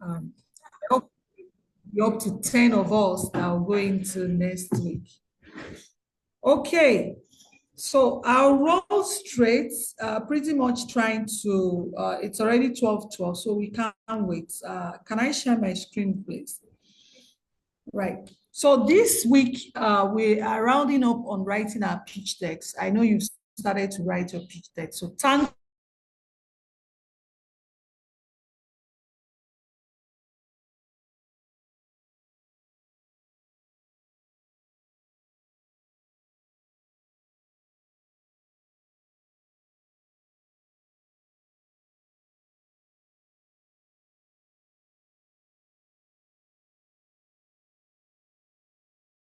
I hope you're up to 10 of us that will go into next week. Okay, so I'll roll straight, pretty much trying to, it's already 12:12, so we can't wait. Can I share my screen, please? Right. So this week, we are rounding up on writing our pitch decks. I know you've started to write your pitch deck. So thank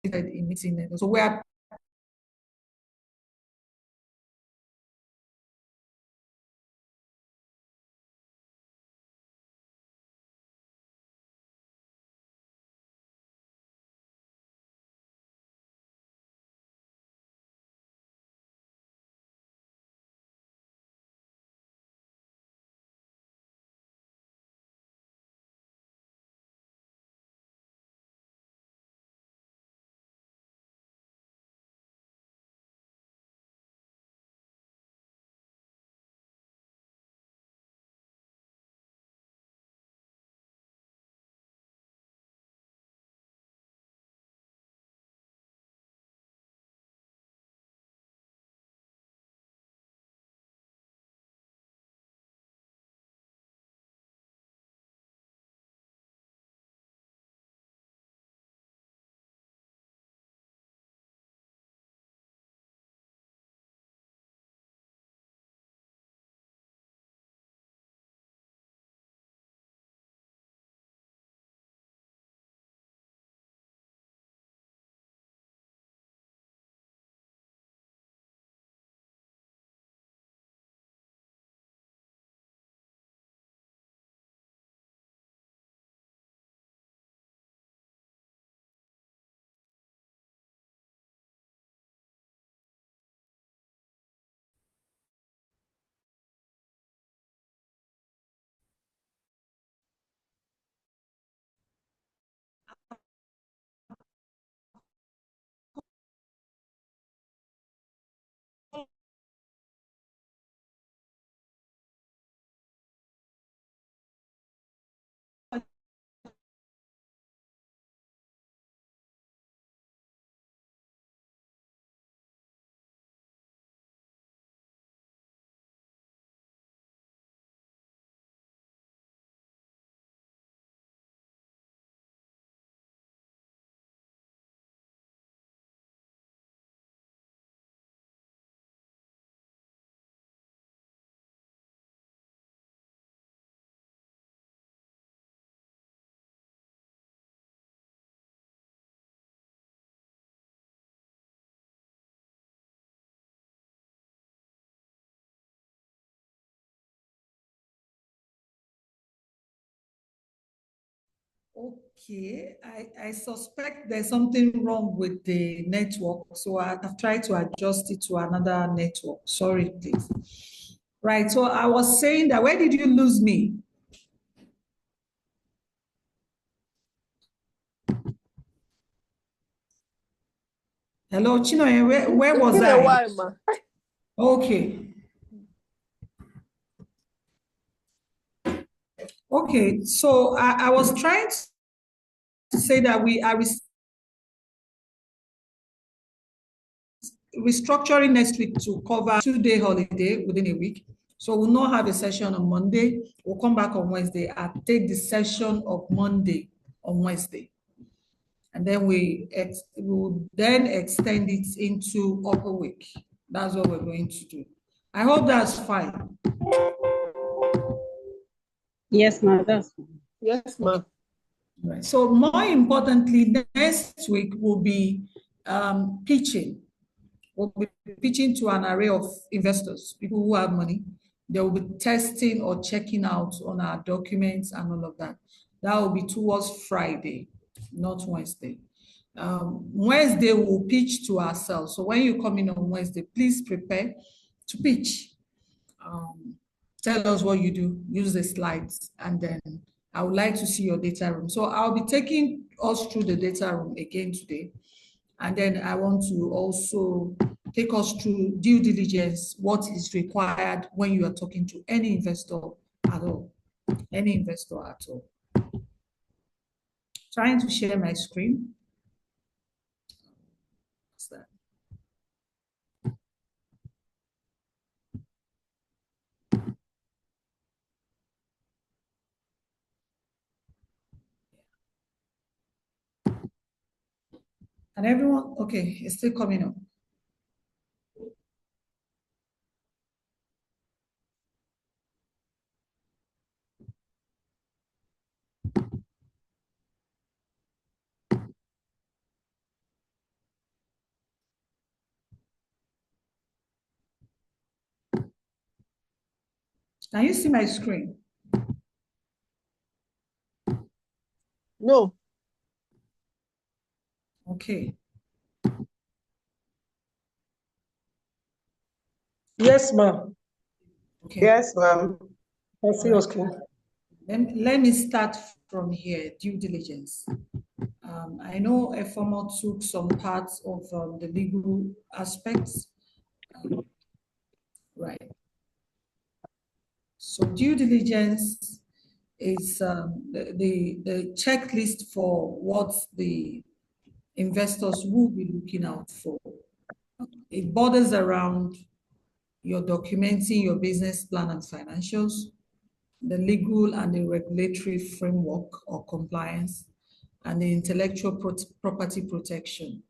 in meeting. So we are okay. I suspect there's something wrong with the network, so I've tried to adjust it to another network. Sorry, please. Right. So I was saying that, where did you lose me? Hello, Chino, where was I? While, ma. Okay. Okay, so I was trying to say that we are restructuring next week to cover 2-day holiday within a week. So we'll not have a session on Monday. We'll come back on Wednesday and take the session of Monday on Wednesday. And then we will then extend it into upper week. That's what we're going to do. I hope that's fine. Yes, ma'am. Yes, ma'am. Right. So more importantly, next week will be pitching. We'll be pitching to an array of investors, people who have money. They will be testing or checking out on our documents and all of that. That will be towards Friday, not Wednesday. Wednesday, we'll pitch to ourselves. So when you come in on Wednesday, please prepare to pitch. Tell us what you do, use the slides, and then I would like to see your data room. So I'll be taking us through the data room again today. And then I want to also take us through due diligence, what is required when you are talking to any investor at all, any investor at all. Trying to share my screen. What's that? And everyone, okay, it's still coming up. Can you see my screen? No. Okay. Yes, ma'am. Okay. Yes, ma'am. I see your screen. Let me start from here, due diligence. I know a former took some parts of the legal aspects. Right. So due diligence is the checklist for what the investors will be looking out for. It borders around your documenting your business plan and financials, the legal and the regulatory framework or compliance, and the intellectual property protection.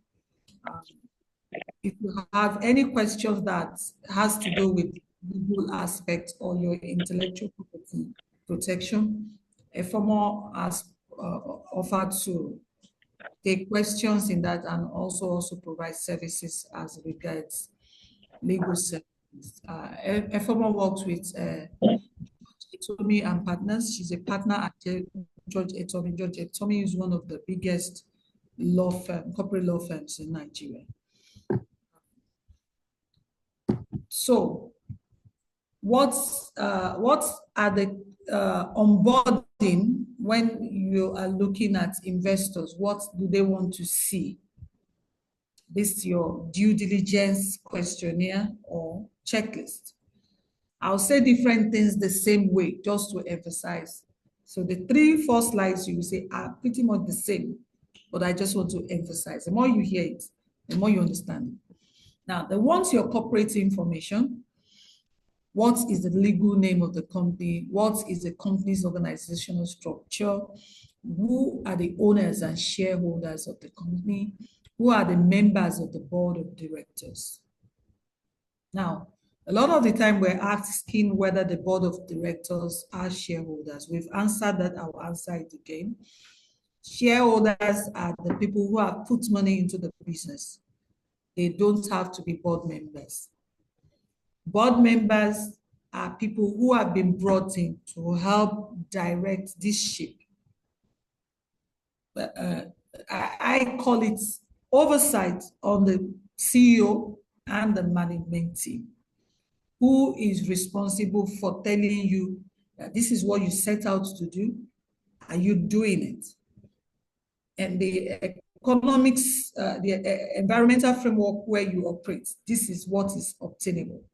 If you have any questions that has to do with legal aspect or your intellectual property protection, a former has offered to take questions in that and also provide services as regards legal services. A former works with Etomi and Partners. She's a partner at George Etomi. George Etomi is one of the biggest law firm, corporate law firms in Nigeria. So, what are the onboarding when you are looking at investors? What do they want to see? This is your due diligence questionnaire or checklist. I'll say different things the same way, just to emphasize. So the 3-4 slides you will say are pretty much the same, but I just want to emphasize. The more you hear it, the more you understand it. Now, they want your corporate information. What is the legal name of the company? What is the company's organizational structure? Who are the owners and shareholders of the company? Who are the members of the board of directors? Now, a lot of the time we're asking whether the board of directors are shareholders. We've answered that. I'll answer it again. Shareholders are the people who have put money into the business. They don't have to be board members. Board members are people who have been brought in to help direct this ship. I call it oversight on the CEO and the management team, who is responsible for telling you that this is what you set out to do. Are you doing it? And the economics, the environmental framework where you operate, this is what is obtainable.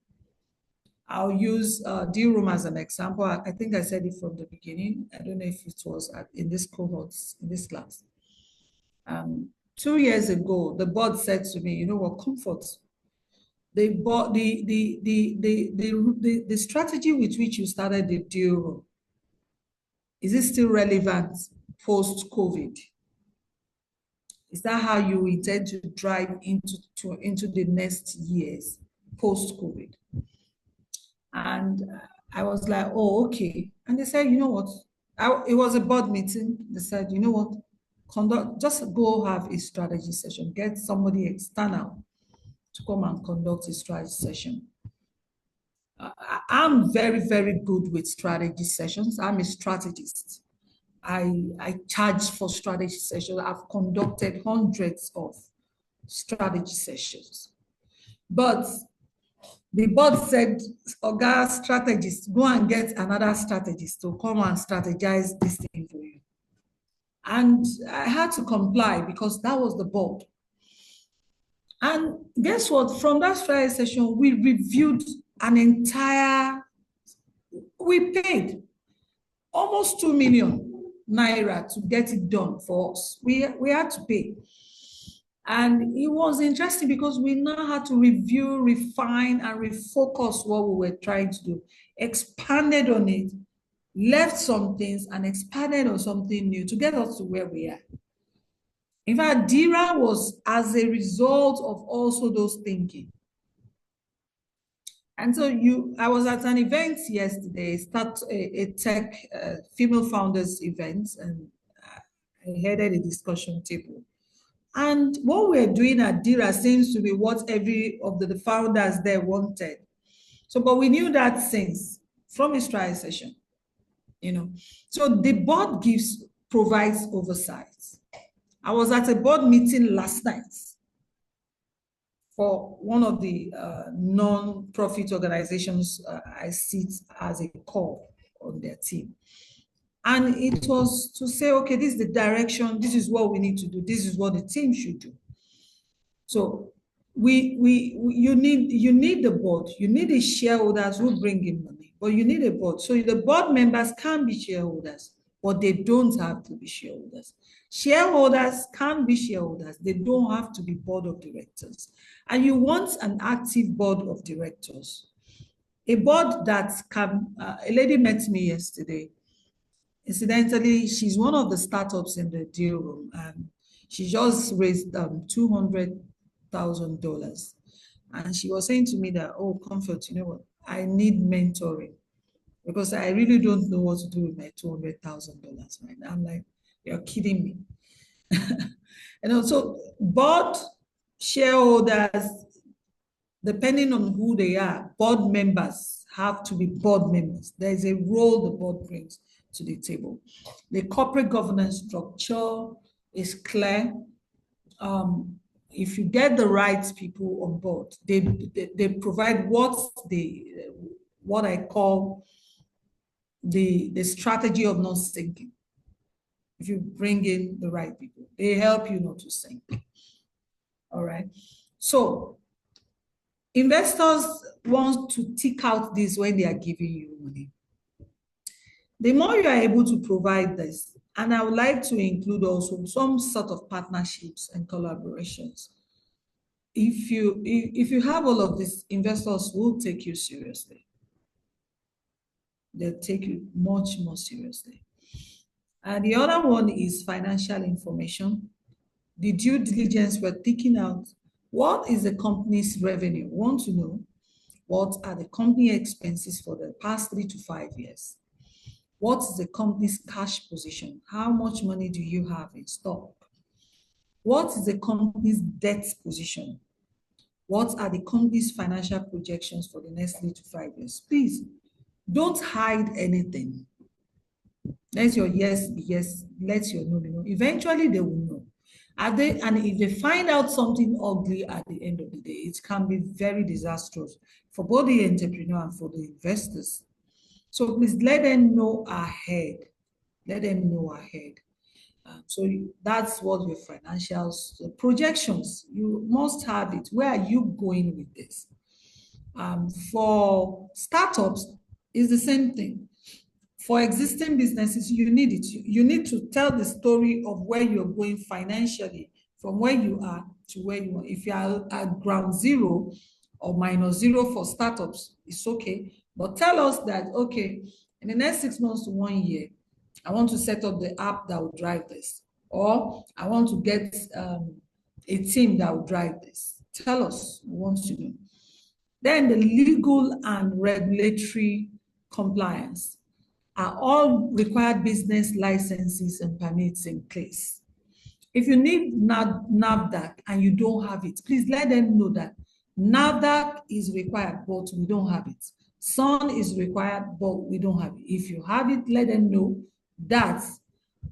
I'll use DealRoom as an example. I think I said it from the beginning. I don't know if it was in this cohort, in this class. 2 years ago, the board said to me, you know what, Comfort, the strategy with which you started the DIRA, is it still relevant post-COVID? Is that how you intend to drive into the next years post-COVID? And I was like, oh, okay. And they said, you know what? It was a board meeting. They said, you know what? Just go have a strategy session. Get somebody external to come and conduct a strategy session. I'm very, very good with strategy sessions. I'm a strategist. I charge for strategy sessions. I've conducted hundreds of strategy sessions. But The board said, Oga strategist, go and get another strategist to come and strategize this thing for you. And I had to comply because that was the board. And guess what? From that Friday session, we reviewed an entire, we paid almost 2 million naira to get it done for us. We had to pay. And it was interesting because we now had to review, refine, and refocus what we were trying to do, expanded on it, left some things, and expanded on something new to get us to where we are. In fact, DIRA was as a result of also those thinking. And so I was at an event yesterday, a tech female founders event, and I headed a discussion table. And what we're doing at DIRA seems to be what every of the founders there wanted. So, but we knew that since from his trial session, you know. So the board provides oversight. I was at a board meeting last night for one of the non-profit organizations I sit as a core on their team. And it was to say, okay, this is the direction, this is what we need to do, this is what the team should do. So you need the board, you need the shareholders who bring in money, but you need a board. So the board members can be shareholders, but they don't have to be shareholders. Shareholders can be shareholders, they don't have to be board of directors. And you want an active board of directors. A board that can, a lady met me yesterday. Incidentally, she's one of the startups in the DealRoom, and she just raised $200,000. And she was saying to me that, oh, Comfort, you know what, I need mentoring because I really don't know what to do with my $200,000, right? I'm like, you're kidding me. And also, board shareholders, depending on who they are, board members have to be board members. There is a role the board brings to the table. The corporate governance structure is clear. If you get the right people on board, they provide what I call the strategy of not sinking. If you bring in the right people, they help you not to sink. All right. So investors want to tick out this when they are giving you money. The more you are able to provide this, and I would like to include also some sort of partnerships and collaborations. If you have all of this, investors will take you seriously. They'll take you much more seriously. And the other one is financial information. The due diligence, we're thinking out what is the company's revenue. We want to know what are the company expenses for the past 3 to 5 years. What is the company's cash position? How much money do you have in stock? What is the company's debt position? What are the company's financial projections for the next 3 to 5 years? Please, don't hide anything. Let your yes be yes, let your no be no. Eventually, they will know. And if they find out something ugly at the end of the day, it can be very disastrous for both the entrepreneur and for the investors. So please let them know ahead. Let them know ahead. So that's what your financials, the projections, you must have it. Where are you going with this? For startups, it's the same thing. For existing businesses, you need it. You need to tell the story of where you're going financially, from where you are to where you are. If you are at ground zero or -0 for startups, it's okay. But tell us that, okay, in the next 6 months to 1 year, I want to set up the app that will drive this. Or I want to get a team that will drive this. Tell us what you want to do. Then the legal and regulatory compliance. Are all required business licenses and permits in place? If you need NAFDAC and you don't have it, please let them know that NAFDAC is required, but we don't have it. SUN is required, but we don't have it. If you have it, let them know that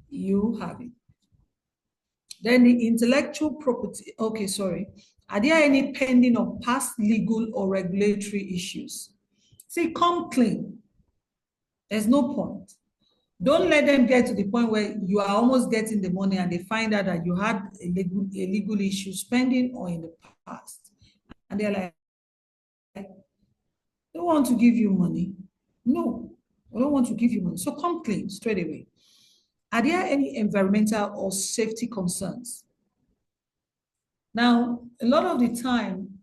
you have it. Then the intellectual property, okay, sorry. Are there any pending or past legal or regulatory issues? See, come clean. There's no point. Don't let them get to the point where you are almost getting the money and they find out that you had a legal issue pending or in the past. And they're like, I don't want to give you money. No, I don't want to give you money. So come clean straight away. Are there any environmental or safety concerns? Now, a lot of the time,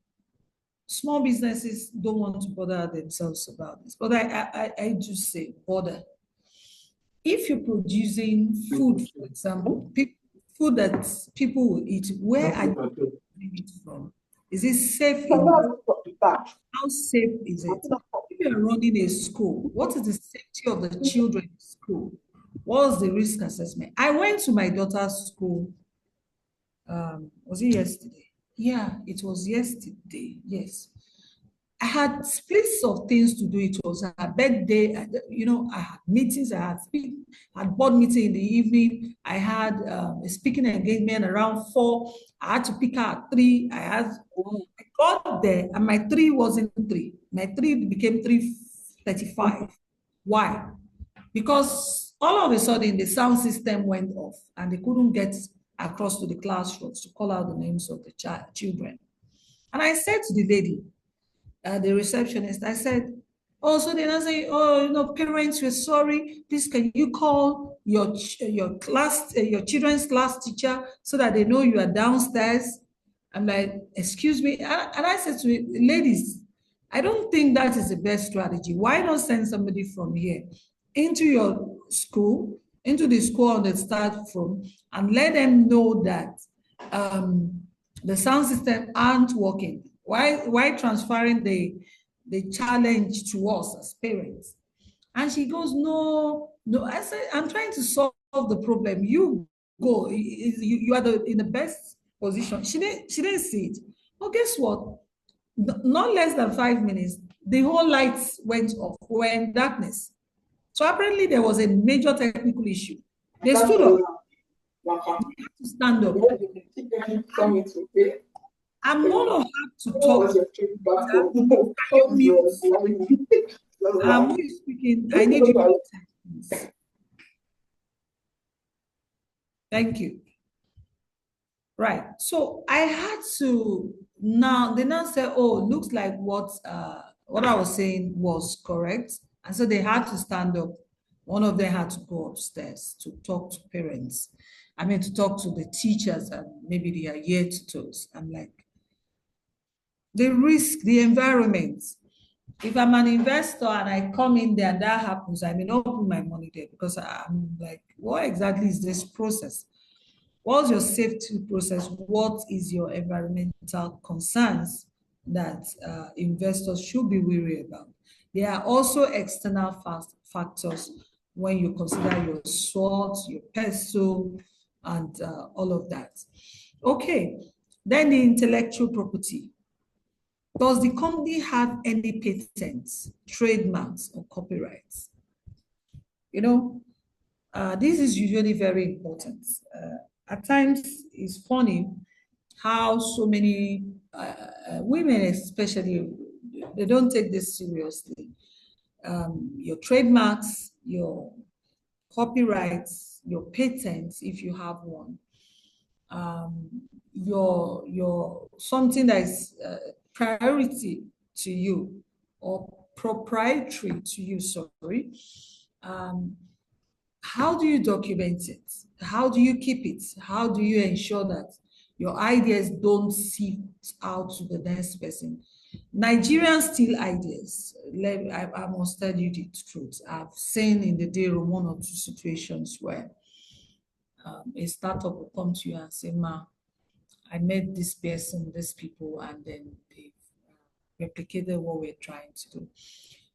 small businesses don't want to bother themselves about this, but I do say bother. If you're producing food, for example, food that people will eat, where are you getting it from? Is it safe? How safe is it? If you're running a school, what is the safety of the children in school? What's the risk assessment? I went to my daughter's school. Was it yesterday? Yeah, it was yesterday. Yes. I had splits of things to do. It was her birthday. I had meetings. I had board meeting in the evening. I had a speaking engagement around 4. I had to pick her at 3. I got there and my 3 wasn't 3. My 3 became 3:35. Why? Because all of a sudden the sound system went off and they couldn't get across to the classrooms to call out the names of the children. And I said to the lady, the receptionist, I said, oh, so they're not saying, oh, parents, we're sorry. Please, can you call your children's class teacher so that they know you are downstairs? I'm like, excuse me. And I said to the ladies, I don't think that is the best strategy. Why not send somebody from here into your school, into the school on the start from, and let them know that the sound system aren't working. Why transferring the challenge to us as parents? And she goes, no. I said, I'm trying to solve the problem. You go. You are in the best position. She didn't see it. Well, guess what? Not less than 5 minutes, the whole lights went off. We were in darkness. So apparently there was a major technical issue. They stood up. They had to stand up. I'm going to have to talk. I'm speaking. I need you to. Thank you. Right. So I had to they now say, oh, looks like what I was saying was correct. And so they had to stand up. One of them had to go upstairs to talk to parents. To talk to the teachers and maybe they are year tutors. I'm like, the risk, the environment. If I'm an investor and I come in there and that happens, I may not put my money there because I'm like, what exactly is this process? What's your safety process? What is your environmental concerns that investors should be wary about? There are also external factors when you consider your SWOT, your PESO, and all of that. Okay, then the intellectual property. Does the company have any patents, trademarks, or copyrights? This is usually very important. At times, it's funny how so many women, especially, they don't take this seriously. Your trademarks, your copyrights, your patents, if you have one, your something that is priority to you or proprietary to you, sorry. How do you document it? How do you keep it? How do you ensure that your ideas don't seep out to the next person? Nigerians steal ideas. I must tell you the truth. I've seen in the DIRA 1 or 2 situations where a startup will come to you and say, ma, I met this person, these people, and then they've replicated what we're trying to do.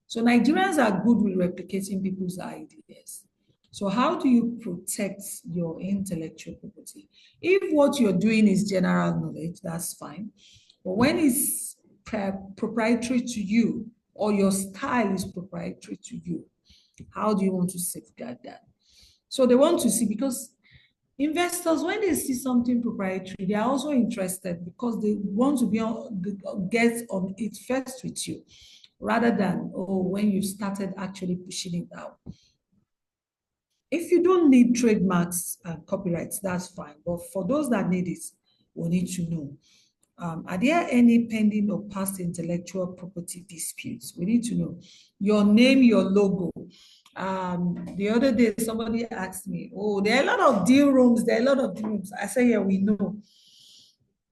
So Nigerians are good with replicating people's ideas. So how do you protect your intellectual property? If what you're doing is general knowledge, that's fine. But when it's proprietary to you or your style is proprietary to you, how do you want to safeguard that? So they want to see, because Investors, when they see something proprietary, they are also interested because they want to be get on it first with you, rather than, oh, when you started actually pushing it out. If you don't need trademarks and copyrights, that's fine. But for those that need it, we need to know. Are there any pending or past intellectual property disputes? We need to know your name, your logo. The other day, somebody asked me, oh, there are a lot of DealRooms. There are a lot of DealRooms. I said, yeah, we know.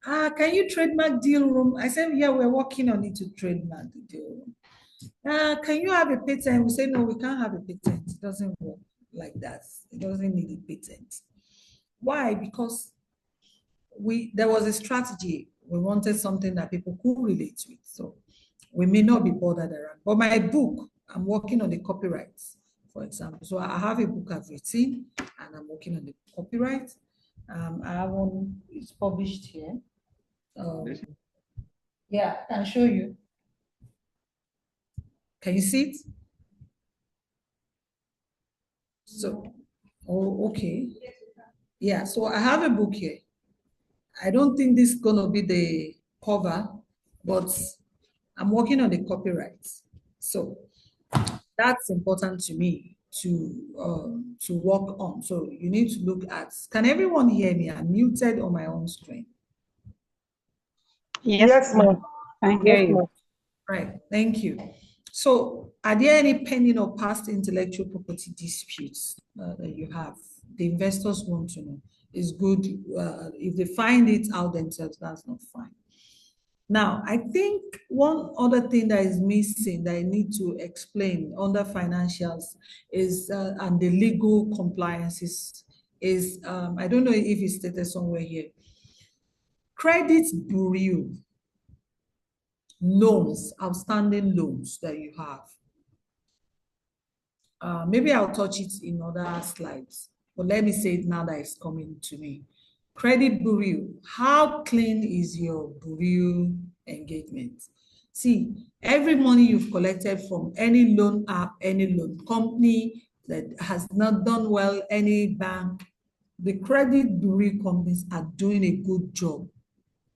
Can you trademark DealRoom? I said, yeah, we're working on it to trademark the DealRoom. Can you have a patent? We say, no, we can't have a patent. It doesn't work like that. It doesn't need a patent. Why? Because there was a strategy. We wanted something that people could relate with. So we may not be bothered around. But my book, I'm working on the copyrights, for example. So I have a book I've written and I'm working on the copyright. I have one, it's published here. Yeah, I can show you. Can you see it? So, oh, okay. Yeah, so I have a book here. I don't think this is going to be the cover, but I'm working on the copyright. So that's important to me to work on. So you need to look at, can everyone hear me? I'm muted on my own screen. Yes, ma'am. I hear you. Right, thank you. So are there any pending or past intellectual property disputes that you have? The investors want to know. It's good if they find it out themselves, that's not fine. Now, I think one other thing that is missing that I need to explain under financials is, and the legal compliances is, I don't know if it's stated somewhere here, credit bureau loans, outstanding loans that you have. Maybe I'll touch it in other slides, but let me say it now that it's coming to me. Credit bureau, how clean is your bureau engagement? See, every money you've collected from any loan app, any loan company that has not done well, any bank, the credit bureau companies are doing a good job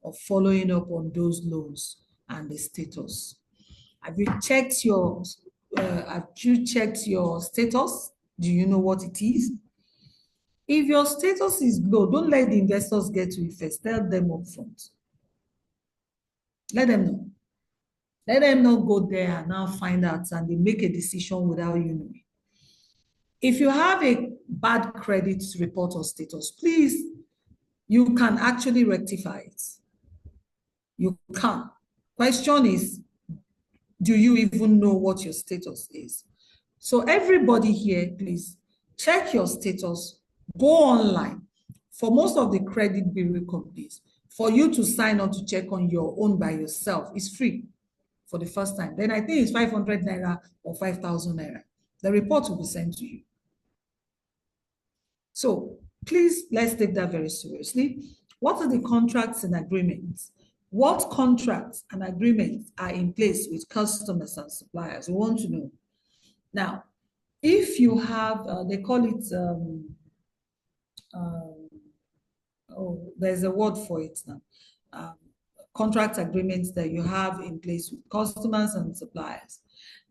of following up on those loans and the status. Have you checked your status? Do you know what it is? If your status is low, don't let the investors get to it first. Tell them up front. Let them know. Let them not go there and now find out and they make a decision without you knowing. If you have a bad credit report or status, please, you can actually rectify it. You can. Question is, do you even know what your status is? So everybody here, please check your status, go online. For most of the credit bureau companies, for you to sign on to check on your own by yourself, it's free for the first time. Then I think it's 500 naira or 5,000 naira. The report will be sent to you. So please, let's take that very seriously. What are the contracts and agreements? What contracts and agreements are in place with customers and suppliers? We want to know. Now, if you have, they call it, there's a word for it now, contract agreements that you have in place with customers and suppliers.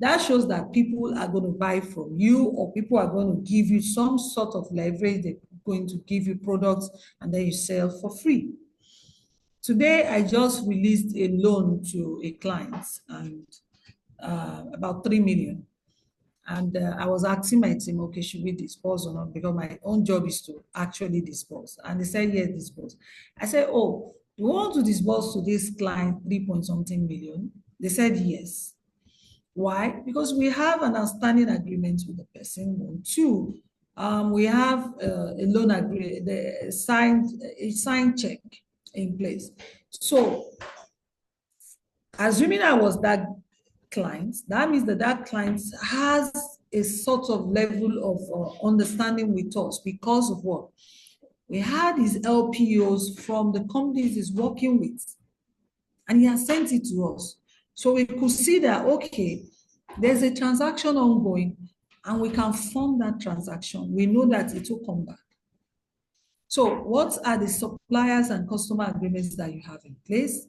That shows that people are going to buy from you, or people are going to give you some sort of leverage. They're going to give you products and then you sell for free. Today, I just released a loan to a client and about 3 million. And I was asking my team, okay, should we disperse or not? Because my own job is to actually disperse. And they said, yes, disperse. I said, oh, you want to disperse to this client 3-point-something million? They said, yes. Why? Because we have an outstanding agreement with the person. 1, 2, we have a loan agreement, a signed check in place. So, assuming I was that client, that means that that client has a sort of level of understanding with us because of what? We had his LPOs from the companies he's working with, and he has sent it to us. So we could see that, okay, there's a transaction ongoing, and we can fund that transaction. We know that it will come back. So what are the suppliers and customer agreements that you have in place?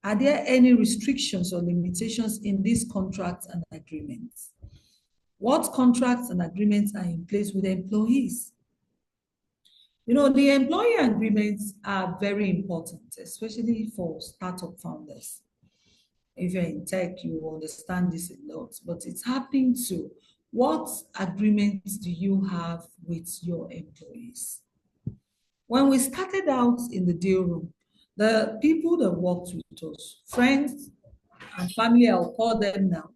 Are there any restrictions or limitations in these contracts and agreements? What contracts and agreements are in place with employees? You know, the employee agreements are very important, especially for startup founders. If you're in tech, you understand this a lot, but it's happening to what agreements do you have with your employees? When we started out in the deal room, the people that worked with us, friends and family, I'll call them now,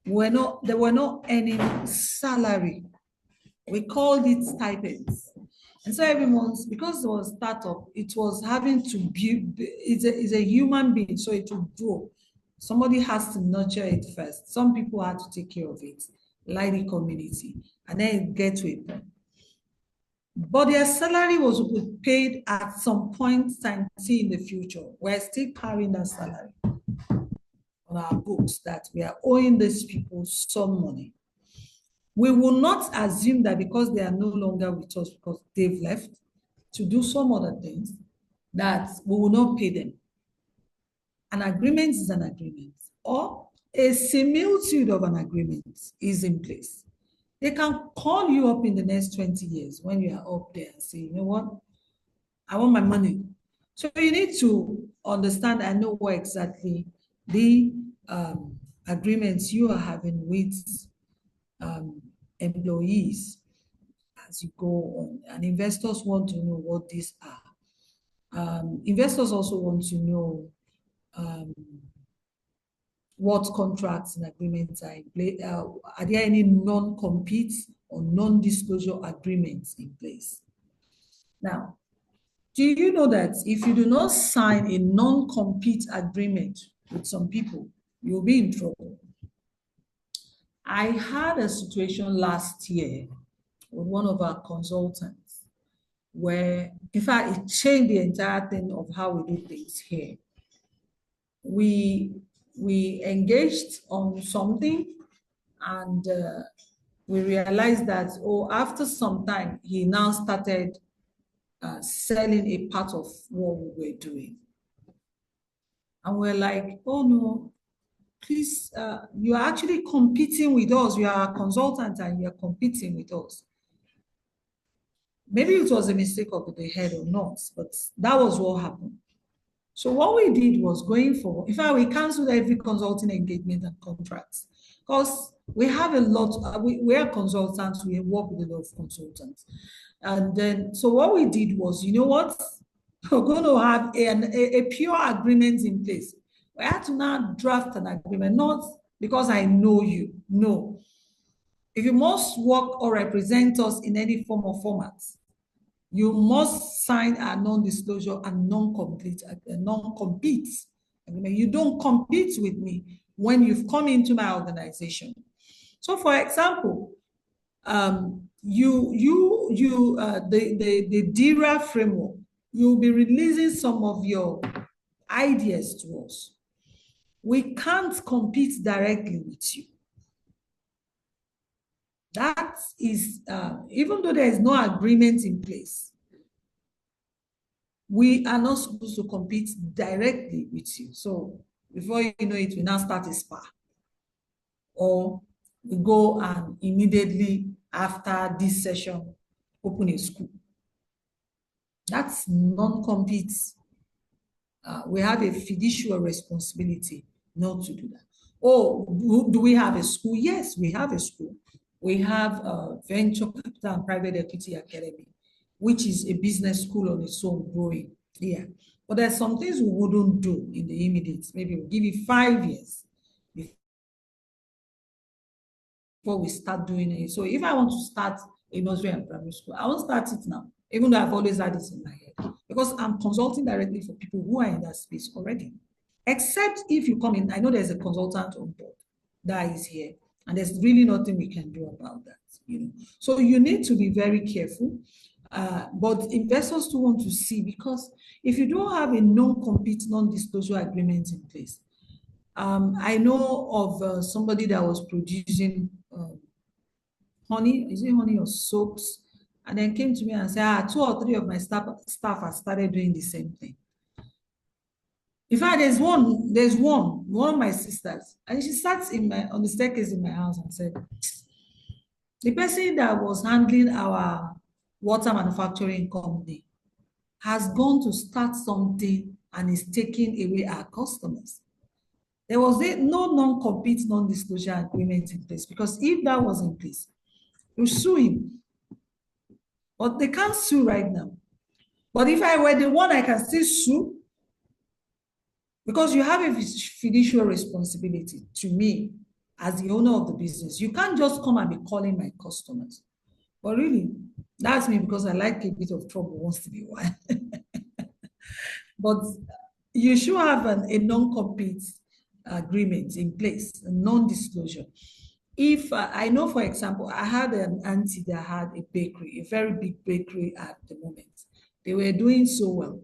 they were not earning salary. We called it stipends. And so every month, because it was startup, it was having to build, it's a human being, so it will grow. Somebody has to nurture it first. Some people had to take care of it, like the community, and then it gets to a point. But their salary was paid at some point in the future. We're still carrying that salary on our books that we are owing these people some money. We will not assume that because they are no longer with us because they've left to do some other things, that we will not pay them. An agreement is an agreement, or a similitude of an agreement is in place. They can call you up in the next 20 years when you are up there and say, you know what, I want my money. So you need to understand and know what exactly the agreements you are having with employees as you go on. And investors want to know what these are. Investors also want to know what contracts and agreements are in place. Are there any non-compete or non-disclosure agreements in place? Now, do you know that if you do not sign a non-compete agreement with some people, you'll be in trouble? I had a situation last year with one of our consultants where, in fact, it changed the entire thing of how we do things here. We engaged on something, and we realized that, after some time, he now started selling a part of what we were doing. And we're like, oh no, please, you are actually competing with us. You are a consultant and you're competing with us. Maybe it was a mistake of the head or not, but that was what happened. So what we did was going for, in fact, we canceled every consulting engagement and contracts because we have a lot, we are consultants, we work with a lot of consultants. And then, so what we did was, you know what? We're going to have a pure agreement in place. We had to now draft an agreement, not because I know you, no. If you must work or represent us in any form or format, you must sign a non-disclosure and non-compete agreement. You don't compete with me when you've come into my organization. So, for example, the DIRA framework, you'll be releasing some of your ideas to us. We can't compete directly with you. That is, even though there is no agreement in place, we are not supposed to compete directly with you. So before you know it, we now start a spa. Or we go and immediately after this session, open a school. That's non-compete. We have a fiduciary responsibility not to do that. Oh, do we have a school? Yes, we have a school. We have a venture capital and private equity academy, which is a business school on its own growing. Yeah. But there's some things we wouldn't do in the immediate. Maybe we'll give you 5 years before we start doing it. So if I want to start a nursery and primary school, I won't start it now, even though I've always had this in my head, because I'm consulting directly for people who are in that space already. Except if you come in, I know there's a consultant on board that is here, and there's really nothing we can do about that, you know. So you need to be very careful. But investors do want to see, because if you don't have a non-compete, non-disclosure agreement in place, I know of somebody that was producing honey, is it honey or soaps? and then came to me and said, 2 or 3 of my staff have started doing the same thing. In fact, there's one of my sisters, and she sat on the staircase in my house and said, the person that was handling our water manufacturing company has gone to start something and is taking away our customers. There was no non-compete, non-disclosure agreement in place, because if that was in place, you sue him. But they can't sue right now. But if I were the one, I can still sue, because you have a fiduciary responsibility to me as the owner of the business. You can't just come and be calling my customers. But really, that's me, because I like a bit of trouble once in a while. But you should have a non-compete agreement in place, a non-disclosure. If I know, for example, I had an auntie that had a bakery, a very big bakery at the moment. They were doing so well.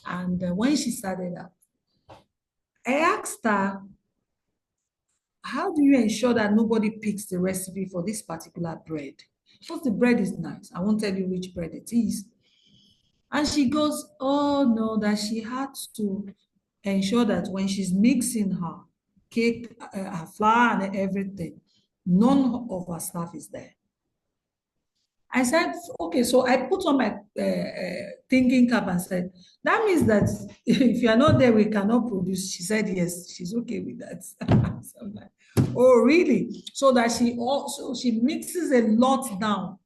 And when she started up, I asked her, how do you ensure that nobody picks the recipe for this particular bread? Because the bread is nice. I won't tell you which bread it is. And she goes, oh no, that she had to ensure that when she's mixing her cake, her flour and everything, none of her staff is there. I said, okay, so I put on my thinking cap and said, that means that if you are not there, we cannot produce. She said, yes, she's okay with that. So I'm like, oh, really? So that she mixes a lot down,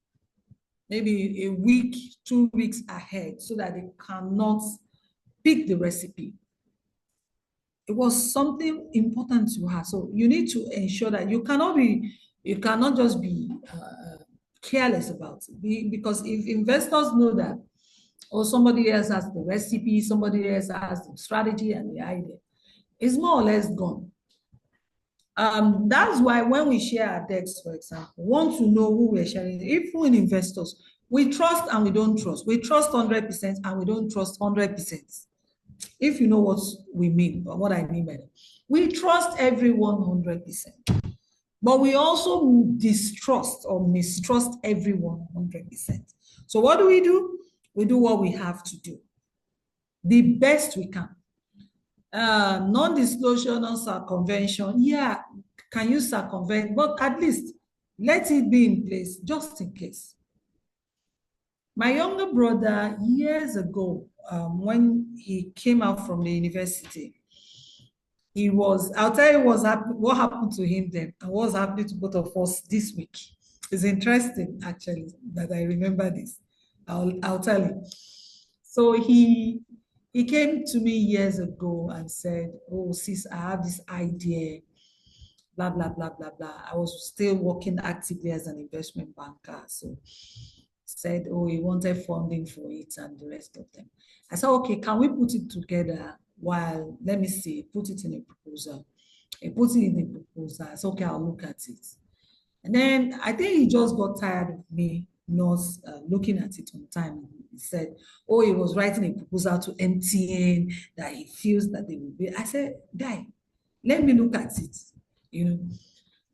maybe a week, 2 weeks ahead, so that they cannot pick the recipe. It was something important to her. So you need to ensure that you cannot just be careless about it, because if investors know that, or somebody else has the recipe, somebody else has the strategy and the idea, it's more or less gone. That's why when we share our decks, for example, we want to know who we're sharing. If we're investors, we trust and we don't trust. We trust 100% and we don't trust 100%. If you know what we mean, or what I mean by that. We trust everyone 100%. But we also distrust or mistrust everyone 100%. So what do? We do what we have to do, the best we can. Non-disclosure, non-circumvention, yeah, can you circumvent? But at least let it be in place just in case. My younger brother, years ago, when he came out from the university, I'll tell you what happened to him then and what's happening to both of us this week. It's interesting, actually, that I remember this. I'll tell you. So he came to me years ago and said, oh, sis, I have this idea, blah, blah, blah, blah, blah. I was still working actively as an investment banker. So said, oh, he wanted funding for it and the rest of them. I said, okay, can we put it together? While, let me see, put it in a proposal. He put it in a proposal. I said, okay, I'll look at it. And then I think he just got tired of me not looking at it on time. He said, oh, he was writing a proposal to MTN that he feels that they will be. I said, guy, let me look at it, you know.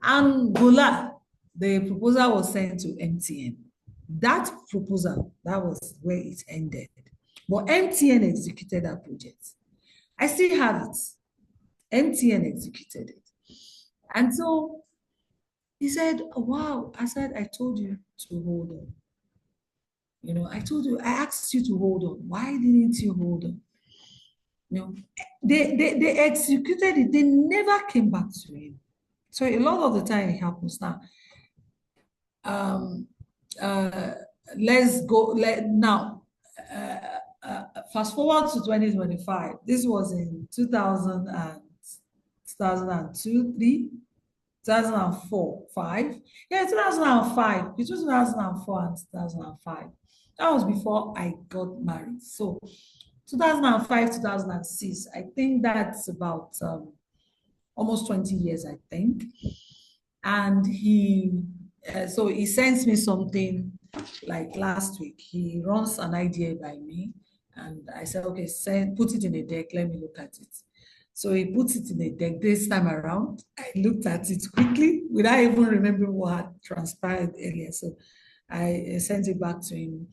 And voila, the proposal was sent to MTN. That proposal, that was where it ended. But MTN executed that project. I still have it. MTN executed it. And so he said, oh, wow. I said, I told you to hold on. You know, I told you, I asked you to hold on. Why didn't you hold on? You know, they executed it. They never came back to him. So a lot of the time it happens now. Let's go now. Fast forward to 2025. This was in 2002, 3, 2004, 5. Yeah, 2005. Between 2004 and 2005. That was before I got married. So 2005, 2006. I think that's about almost 20 years, I think. And so he sends me something like last week. He runs an idea by me. And I said, okay, put it in a deck. Let me look at it. So he puts it in a deck this time around. I looked at it quickly without even remembering what had transpired earlier. So I sent it back to him.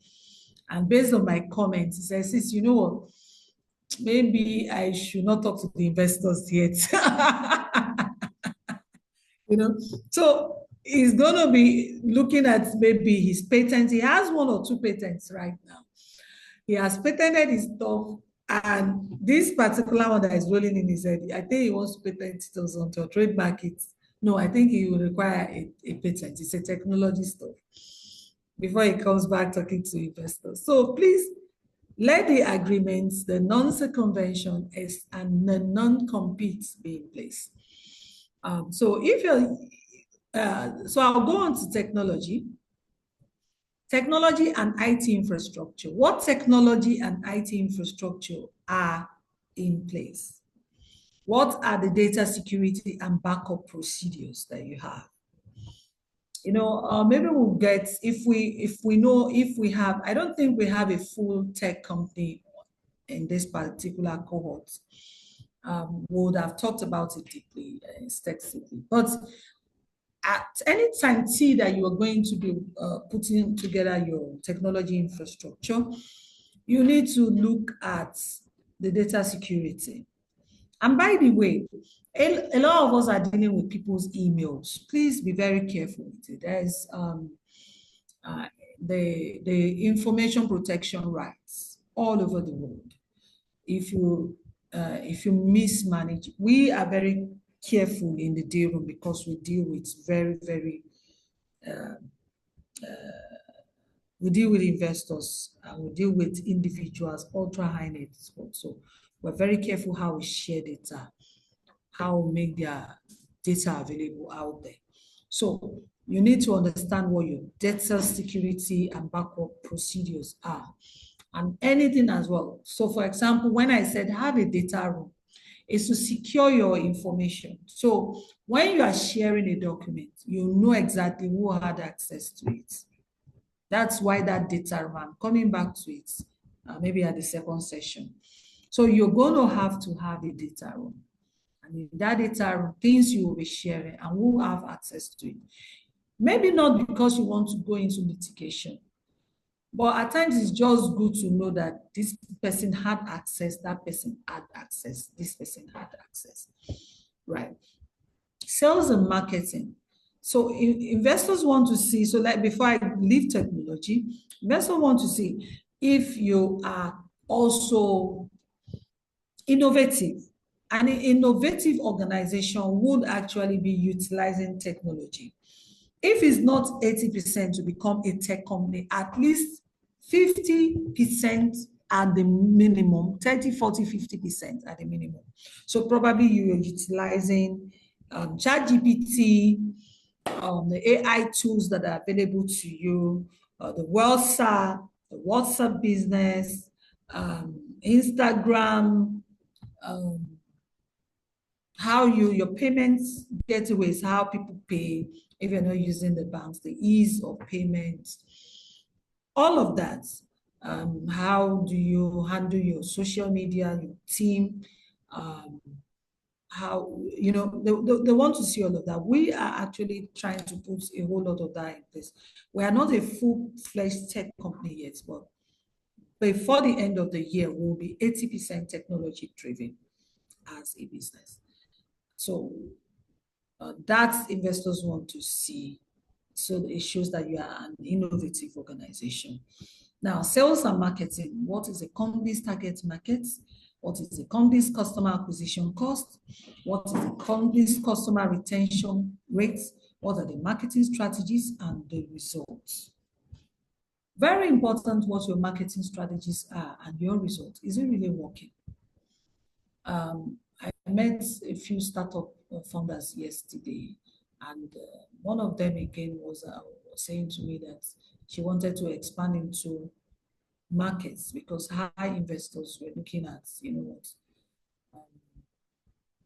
And based on my comments, he says, "Sis, you know what? Maybe I should not talk to the investors yet." You know, so he's going to be looking at maybe his patents. He has 1 or 2 patents right now. He has patented his stuff, and this particular one that is rolling in his head, I think he wants to patent it or something, or trademark it. No, I think he will require a patent. It's a technology stuff before he comes back talking to investors. So please let the agreements, the non-circumvention and the non-compete be in place. So if you're, so I'll go on to technology. Technology and IT infrastructure. What technology and IT infrastructure are in place? What are the data security and backup procedures that you have? You know, maybe we'll get, if we have, I don't think we have a full tech company in this particular cohort. Would have talked about it deeply, extensively. But at any time that you are going to be putting together your technology infrastructure, you need to look at the data security. And by the way, a lot of us are dealing with people's emails. Please be very careful with it. There's the information protection rights all over the world. If you mismanage, we are very careful in the DIRA because we deal with we deal with investors and we deal with individuals, ultra high net worth. So we're very careful how we share data, how we make their data available out there. So you need to understand what your data security and backup procedures are, and anything as well. So for example, when I said have a data room, is to secure your information. So when you are sharing a document, you know exactly who had access to it. That's why that data room, I'm coming back to it, maybe at the second session. So you're going to have a data room. And in that data room, things you will be sharing and who have access to it. Maybe not because you want to go into litigation, but at times it's just good to know that this person had access, that person had access, this person had access, right? Sales and marketing. So investors want to see, so like before I leave technology, investors want to see if you are also innovative. And an innovative organization would actually be utilizing technology. If it's not 80% to become a tech company, at least 50% at the minimum, 30, 40, 50% at the minimum. So probably you are utilizing ChatGPT, the AI tools that are available to you, the WhatsApp business, Instagram, how your payments gateways, how people pay if you're not using the banks, the ease of payment, all of that. How do you handle your social media, your team? How, you know, they want to see all of that. We are actually trying to put a whole lot of that in place. We are not a full-fledged tech company yet, but before the end of the year, we'll be 80% technology driven as a business. So that investors want to see. So it shows that you are an innovative organization. Now, sales and marketing. What is a company's target market? What is the company's customer acquisition cost? What is the company's customer retention rates? What are the marketing strategies and the results? Very important what your marketing strategies are and your results. Is it really working? I met a few startup founders yesterday, and one of them again was saying to me that she wanted to expand into markets because high investors were looking at, you know what,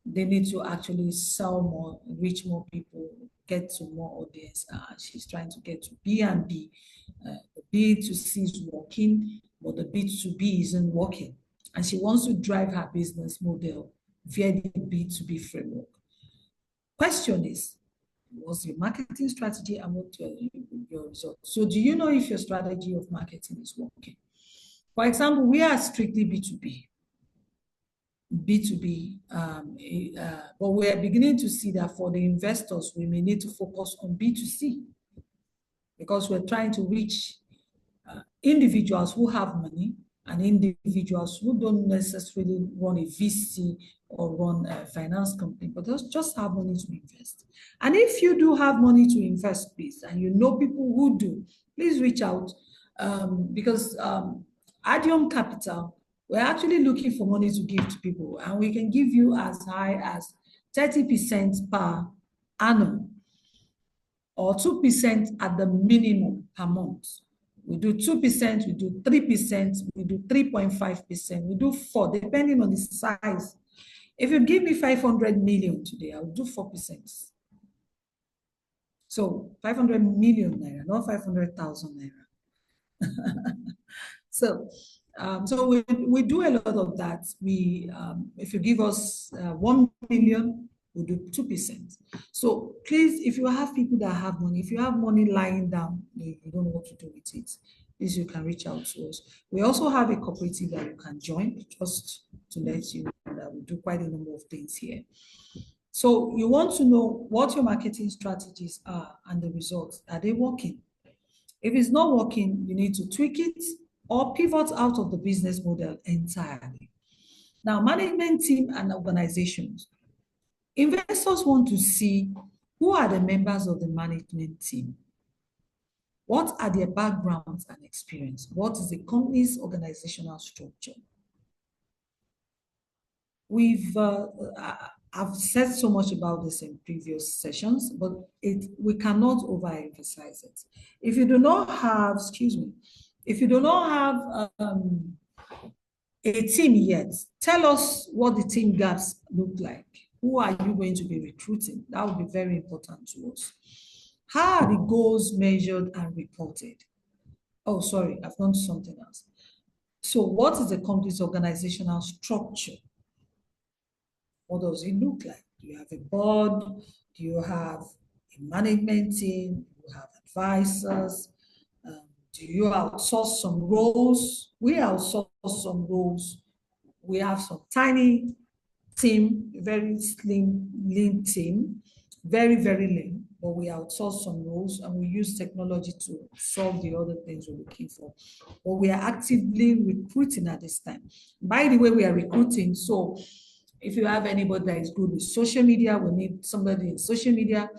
they need to actually sell more, reach more people, get to more audience. She's trying to get to B&B. The B2C is working, but the B2B isn't working. And she wants to drive her business model via the B2B framework. Question is, What's your marketing strategy and what your results? So do you know if your strategy of marketing is working? For example, we are strictly B2B. But we are beginning to see that for the investors, we may need to focus on B2C because we're trying to reach individuals who have money and individuals who don't necessarily run a VC or run a finance company, but just have money to invest. And if you do have money to invest, please, and you know people who do, please reach out because Adium Capital, we're actually looking for money to give to people, and we can give you as high as 30% per annum or 2% at the minimum per month. We do 2%, we do 3%, we do 3.5%, we do 4%, depending on the size. If you give me 500 million today, I'll do 4%. So 500 million naira, not 500,000 naira. So we do a lot of that. If you give us 1 million, we'll do 2%. So please, if you have people that have money, if you have money lying down, you don't know what to do with it, please, you can reach out to us. We also have a cooperative that you can join, just to let you know that we do quite a number of things here. So you want to know what your marketing strategies are and the results. Are they working? If it's not working, you need to tweak it or pivot out of the business model entirely. Now, management team and organizations. Investors want to see who are the members of the management team. What are their backgrounds and experience? What is the company's organizational structure? I've said so much about this in previous sessions, but we cannot overemphasize it. If you do not have, if you do not have a team yet, tell us what the team gaps look like. Who are you going to be recruiting? That would be very important to us. How are the goals measured and reported? Oh, sorry, I've gone to something else. So what is the company's organizational structure? What does it look like? Do you have a board? Do you have a management team? Do you have advisors? Do you outsource some roles? We outsource some roles. We have some tiny team, very slim, lean team, very, very lean, but we outsource some roles and we use technology to solve the other things we're looking for. But we are actively recruiting at this time. By the way, we are recruiting, so if you have anybody that is good with social media, we need somebody in social media.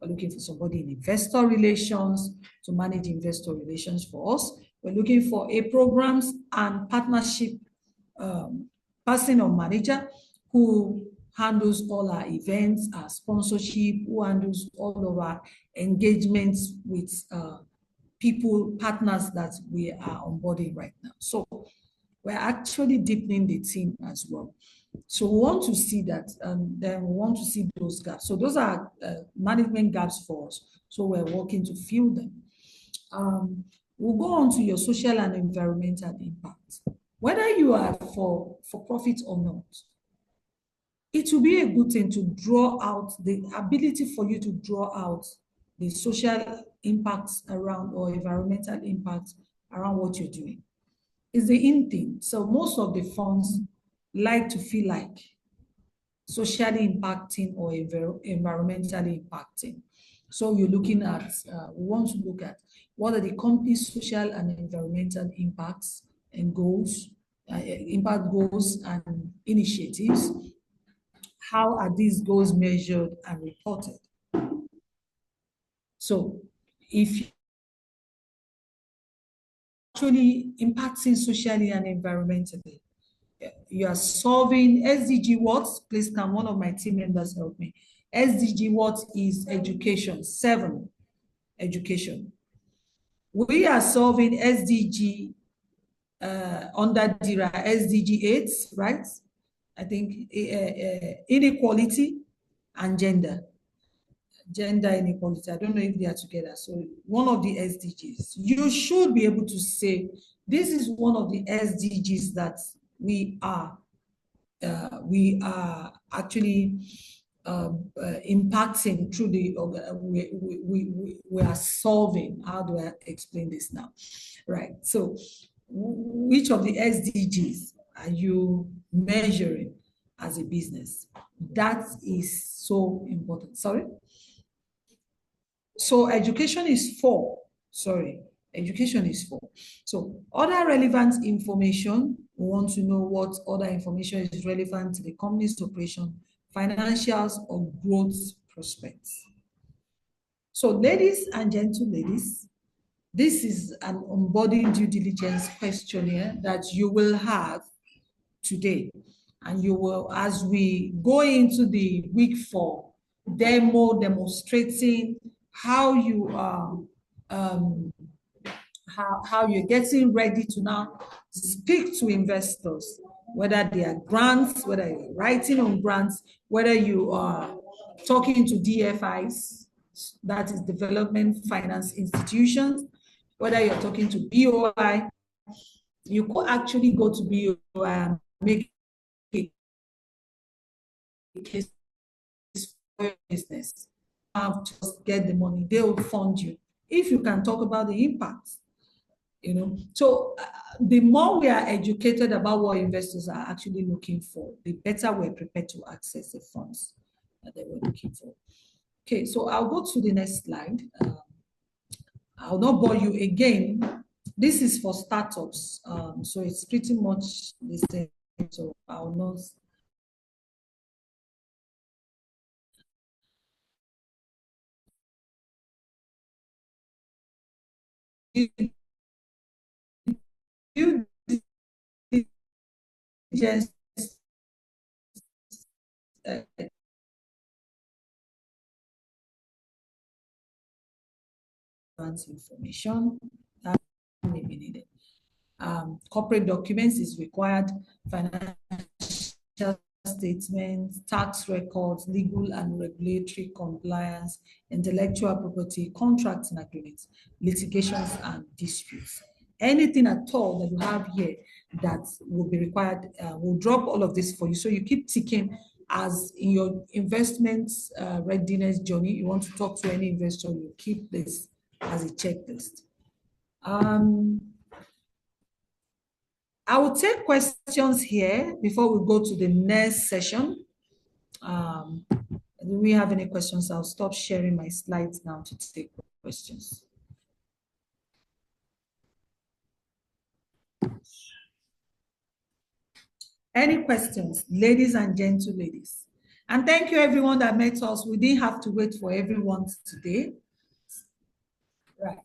We're looking for somebody in investor relations to manage investor relations for us. We're looking for a programs and partnership person or manager who handles all our events, our sponsorship, who handles all of our engagements with people, partners that we are onboarding right now. So we're actually deepening the team as well. So we want to see that, and then we want to see those gaps. So those are management gaps for us. So we're working to fill them. We'll go on to your social and environmental impact. Whether you are for profit or not, it will be a good thing to draw out the ability for you to draw out the social impacts around or environmental impacts around what you're doing. It's the in thing. So most of the funds like to feel like socially impacting or environmentally impacting. So you're looking at, we want to look at what are the company's social and environmental impacts and goals, impact goals and initiatives. How are these goals measured and reported? So if actually impacting socially and environmentally, you are solving SDG what? Please can one of my team members help me? SDG what is education? 7, education. We are solving SDG under DIRA, SDG 8, right? I think inequality and gender inequality. I don't know if they are together. So one of the SDGs, you should be able to say, this is one of the SDGs that we are actually impacting through the we are solving. How do I explain this now? Right. So which of the SDGs are you measuring as a business? That is so important. Sorry. So education is 4. Sorry. Education is 4. So other relevant information, we want to know what other information is relevant to the company's operation, financials, or growth prospects. So ladies and ladies, this is an onboarding due diligence questionnaire that you will have today. And you will, as we go into the week 4, demonstrating how you are how you're getting ready to now speak to investors, whether they are grants, whether you're writing on grants, whether you are talking to DFIs, that is development finance institutions, whether you're talking to BOI, you could actually go to BOI and make a case for your business. Just get the money, they will fund you. If you can talk about the impact, you know. So the more we are educated about what investors are actually looking for, the better we're prepared to access the funds that they were looking for. Okay, so I'll go to the next slide. I'll not bore you again. This is for startups, so it's pretty much the same. So I'll not. You just information that may be needed. Corporate documents is required, financial statements, tax records, legal and regulatory compliance, intellectual property, contracts and agreements, litigations and disputes. Anything at all that you have here that will be required, we'll drop all of this for you. So you keep ticking as in your investments readiness journey. You want to talk to any investor, you keep this as a checklist. I will take questions here before we go to the next session. Do we have any questions? I'll stop sharing my slides now to take questions. Any questions, ladies and ladies? And thank you everyone that met us. We didn't have to wait for everyone today. Right.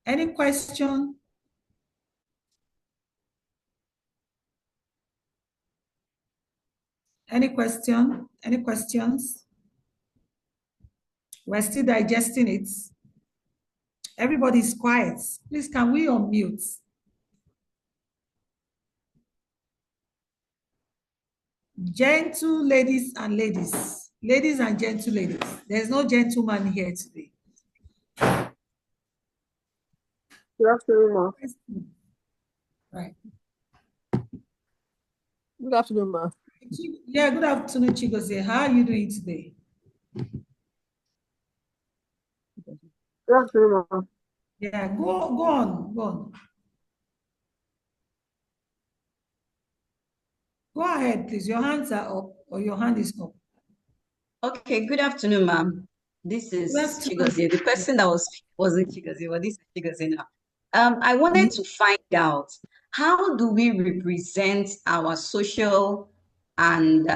Any question? Any question? Any questions? We're still digesting it. Everybody's quiet. Please, can we unmute? Gentle ladies and ladies. Ladies and gentle ladies. There's no gentleman here today. Good afternoon, ma. Right. Good afternoon, ma. Yeah, good afternoon, Chigozie. How are you doing today? Good afternoon, ma. Yeah, go on. Go ahead, please. Your hands are up, or your hand is up. Okay, good afternoon, ma'am. This is Chigozie. The person that wasn't Chigozie, but this is Chigozie now. I wanted to find out, how do we represent our social and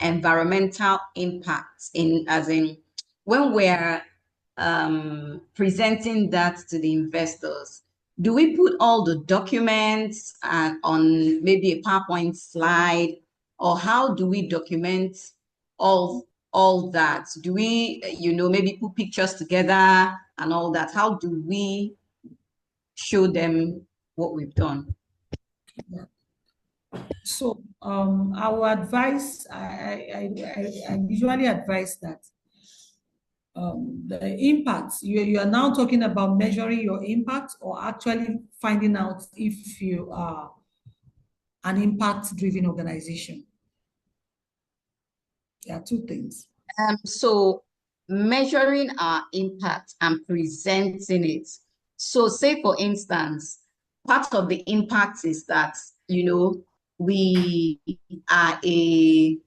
environmental impacts when we're presenting that to the investors? Do we put all the documents on maybe a PowerPoint slide, or how do we document all that? Do we, maybe put pictures together and all that? How do we show them what we've done? Yeah. So our advice, I usually advise that the impact, you are now talking about measuring your impact, or actually finding out if you are an impact-driven organization. There are two things. So measuring our impact and presenting it. So say, for instance, part of the impact is that, we are a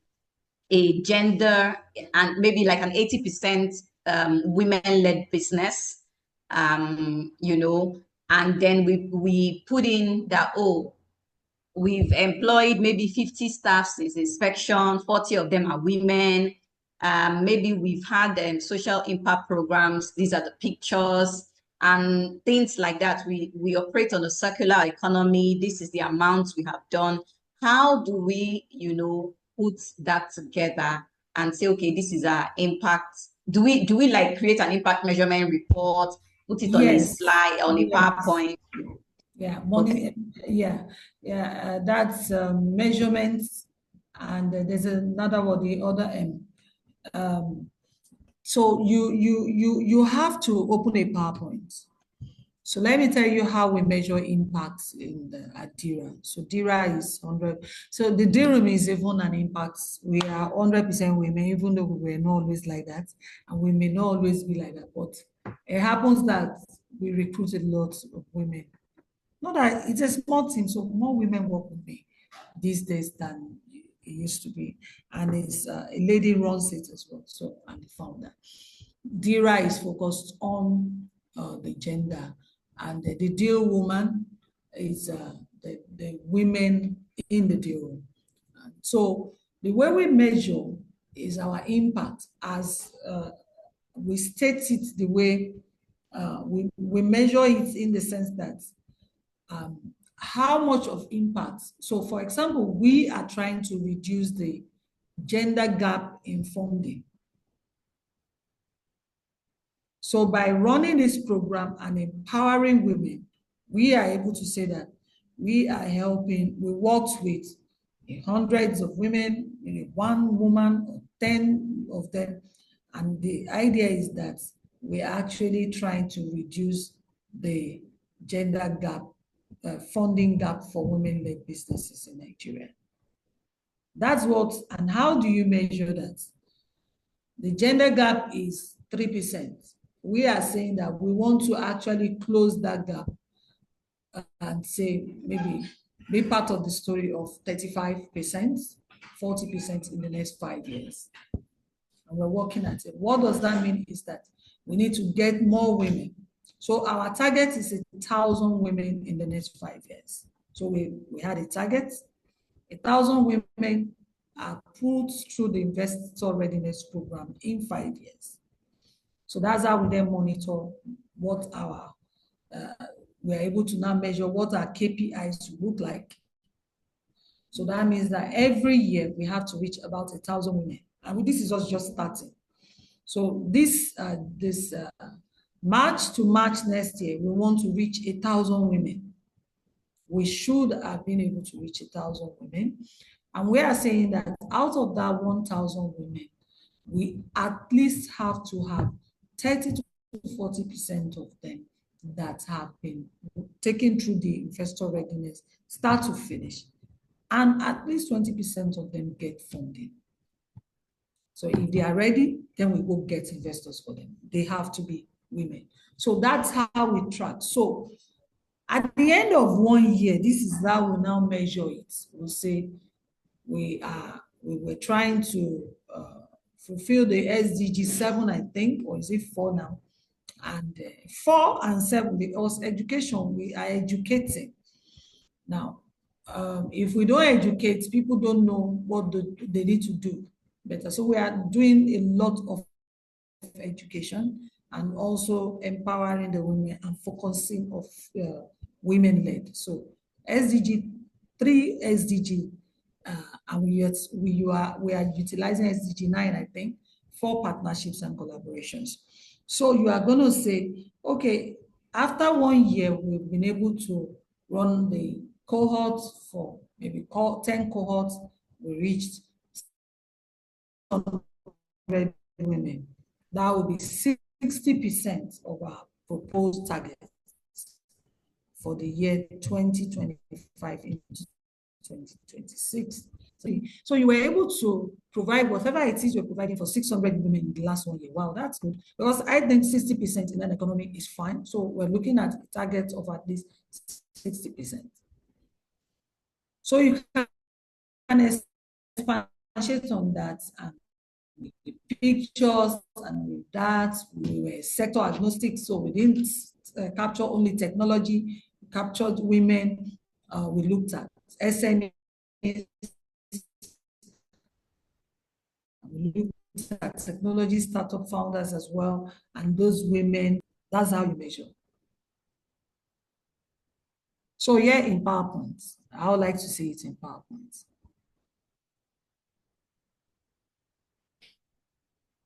gender and maybe like an 80% women-led business, and then we put in that, we've employed maybe 50 staff since inspection, 40 of them are women. Maybe we've had social impact programs. These are the pictures and things like that. We operate on a circular economy. This is the amount we have done. How do we, put that together and say, okay, this is our impact? Do we like create an impact measurement report, put it on a slide, on a PowerPoint? Yeah, money. Okay. That's measurements, and there's another one, the other M. So you have to open a PowerPoint. So let me tell you how we measure impact at DIRA. So DIRA is 100. So the DealRoom is even an impact. We are 100% women, even though we were not always like that, and we may not always be like that. But it happens that we recruited lots of women. Not that it's a small team, so more women work with me these days than it used to be. And it's a lady runs it as well. So I'm the founder. DIRA is focused on the gender, and the deal woman is the women in the deal room. So the way we measure is our impact, as we state it the way we measure it, in the sense that how much of impact. So for example, we are trying to reduce the gender gap in funding. So by running this program and empowering women, we are able to say that we are helping. We worked with hundreds of women, one woman or 10 of them. And the idea is that we're actually trying to reduce the gender gap, funding gap for women-led businesses in Nigeria. That's what, and how do you measure that? The gender gap is 3%. We are saying that we want to actually close that gap and say maybe be part of the story of 35%, 40% in the next 5 years. And we're working at it. What does that mean is that we need to get more women. So our target is 1,000 women in the next 5 years. So we had a target. 1,000 women are put through the Investor Readiness Program in 5 years. So that's how we then monitor what our, we're able to now measure what our KPIs look like. So that means that every year we have to reach about 1,000 women. And this is us just starting. So this March to March next year, we want to reach 1,000 women. We should have been able to reach 1,000 women. And we are saying that out of that 1,000 women, we at least have to have 30 to 40% of them that have been taken through the investor readiness, start to finish. And at least 20% of them get funding. So if they are ready, then we go get investors for them. They have to be women. So that's how we track. So at the end of 1 year, this is how we now measure it. We'll say we were trying to fulfill the SDG 7, I think, or is it 4 now? And 4 and 7, because education, we are educating. Now, if we don't educate, people don't know what they need to do better. So we are doing a lot of education and also empowering the women and focusing of women-led. So SDG 3, SDG, and we are utilizing SDG 9, I think, for partnerships and collaborations. So you are going to say, okay, after 1 year, we've been able to run the cohorts for maybe 10 cohorts. We reached 100 women. That would be 60% of our proposed target for the year 2025 into 2026. So you were able to provide whatever it is you're providing for 600 women in the last 1 year. Wow, that's good. Because I think 60% in an economy is fine. So we're looking at targets of at least 60%. So you can expatiate on that and the pictures, and with that, we were sector agnostic, so we didn't capture only technology, we captured women, we looked at SMEs, we looked at technology startup founders as well, and those women, that's how you measure. So yeah, in PowerPoint, I would like to see it in PowerPoint.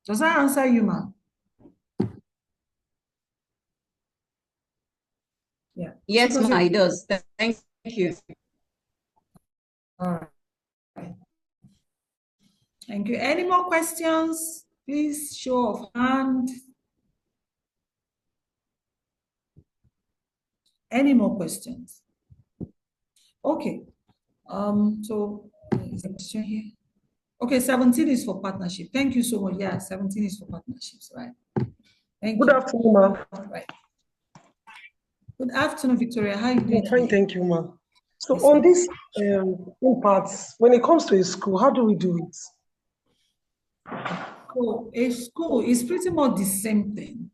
Does that answer you, ma'am? Yeah. Yes, ma'am, it does. Thank you. All right. Thank you. Any more questions? Please show of hand. Any more questions? Okay. So is there a question here? Okay, 17 is for partnership. Thank you so much. Yeah, 17 is for partnerships, right? Thank you. Good afternoon, ma'am. Right. Good afternoon, Victoria. How are you doing? Fine, thank you, ma'am. So Yes, on ma'am. this parts, when it comes to a school, how do we do it? So a school is pretty much the same thing.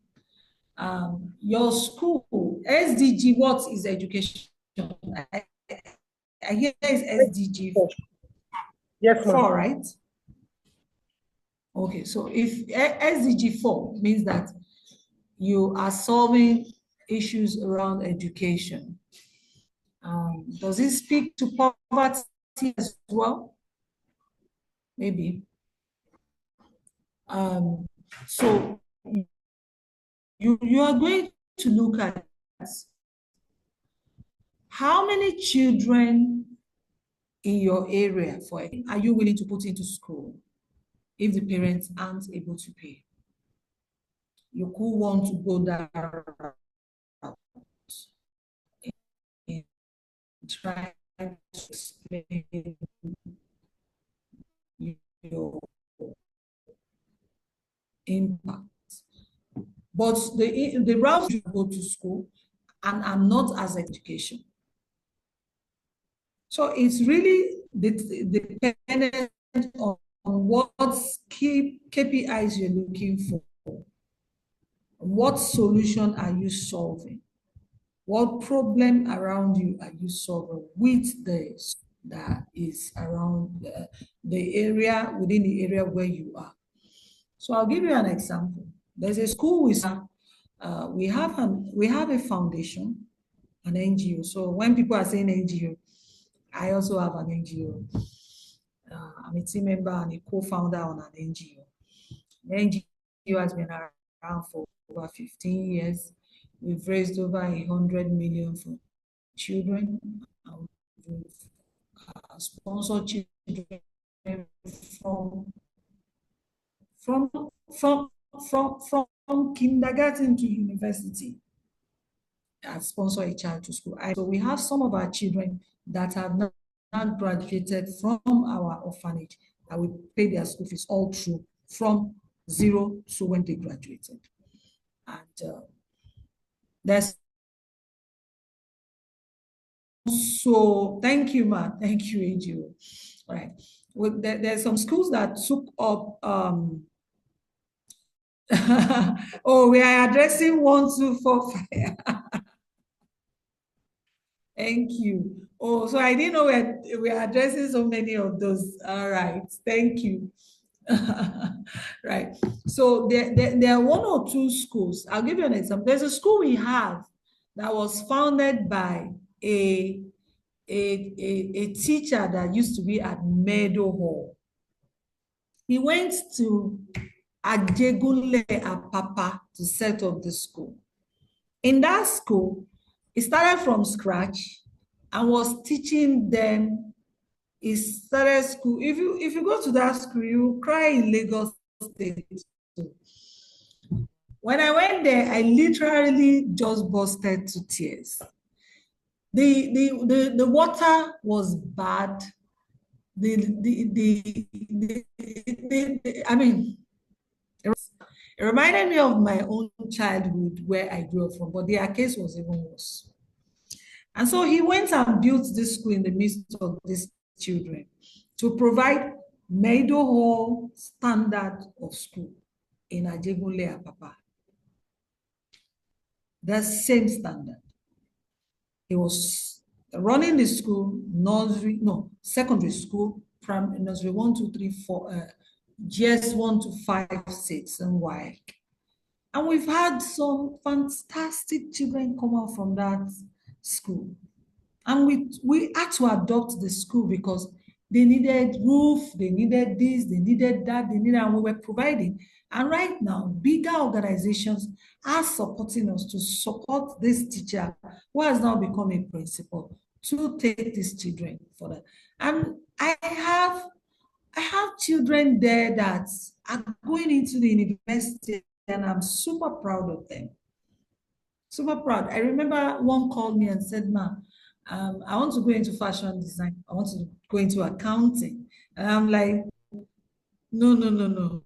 Your school, SDG, what is education? I hear is SDG Yes, ma'am. 4, right? Okay, so if SDG 4 means that you are solving issues around education. Does it speak to poverty as well? Maybe. So you are going to look at how many children in your area are you willing to put into school if the parents aren't able to pay? You could want to go that route and try to explain your impact. But the route you go to school and are not as education. So it's really dependent on what key KPIs you're looking for. What solution are you solving? What problem around you are you solving with this that is around the area, within the area where you are? So I'll give you an example. There's a school we have a foundation, an NGO. So when people are saying NGO, I also have an NGO. I'm a team member and a co-founder on an NGO. The NGO has been around for over 15 years. We've raised over 100 million for children. We've sponsored children from kindergarten to university. I've sponsored a child to school. So we have some of our children that have not graduated from our orphanage, and we pay their school fees all through from zero to when they graduated. And there's so thank you, ma. Thank you, AGO. All right. Well, there's some schools that took up oh, we are addressing 1, 2, 4, 5. Thank you. Oh, so I didn't know we're addressing so many of those. All right. Thank you. Right. So there are 1 or 2 schools. I'll give you an example. There's a school we have that was founded by a teacher that used to be at Meadow Hall. He went to Ajegunle Apapa to set up the school. In that school, he started from scratch and was teaching them. He started school. If you go to that school, you cry in Lagos State. When I went there, I literally just busted to tears. The water was bad. I mean, it reminded me of my own childhood where I grew up from, but their case was even worse. And so he went and built this school in the midst of these children to provide Maido Hall standard of school in Ajegunle Apapa. The same standard. He was running the school, secondary school, nursery 1, 2, 3, 4, GS 1 to 5, 6, and Y. And we've had some fantastic children come out from that school. And we had to adopt the school because they needed roof, they needed this, they needed that, and we were providing. And right now, bigger organizations are supporting us to support this teacher who has now become a principal to take these children further. And I have children there that are going into the university, and I'm super proud of them. Super proud. I remember one called me and said, "Ma, I want to go into fashion design. I want to go into accounting." And I'm like, no.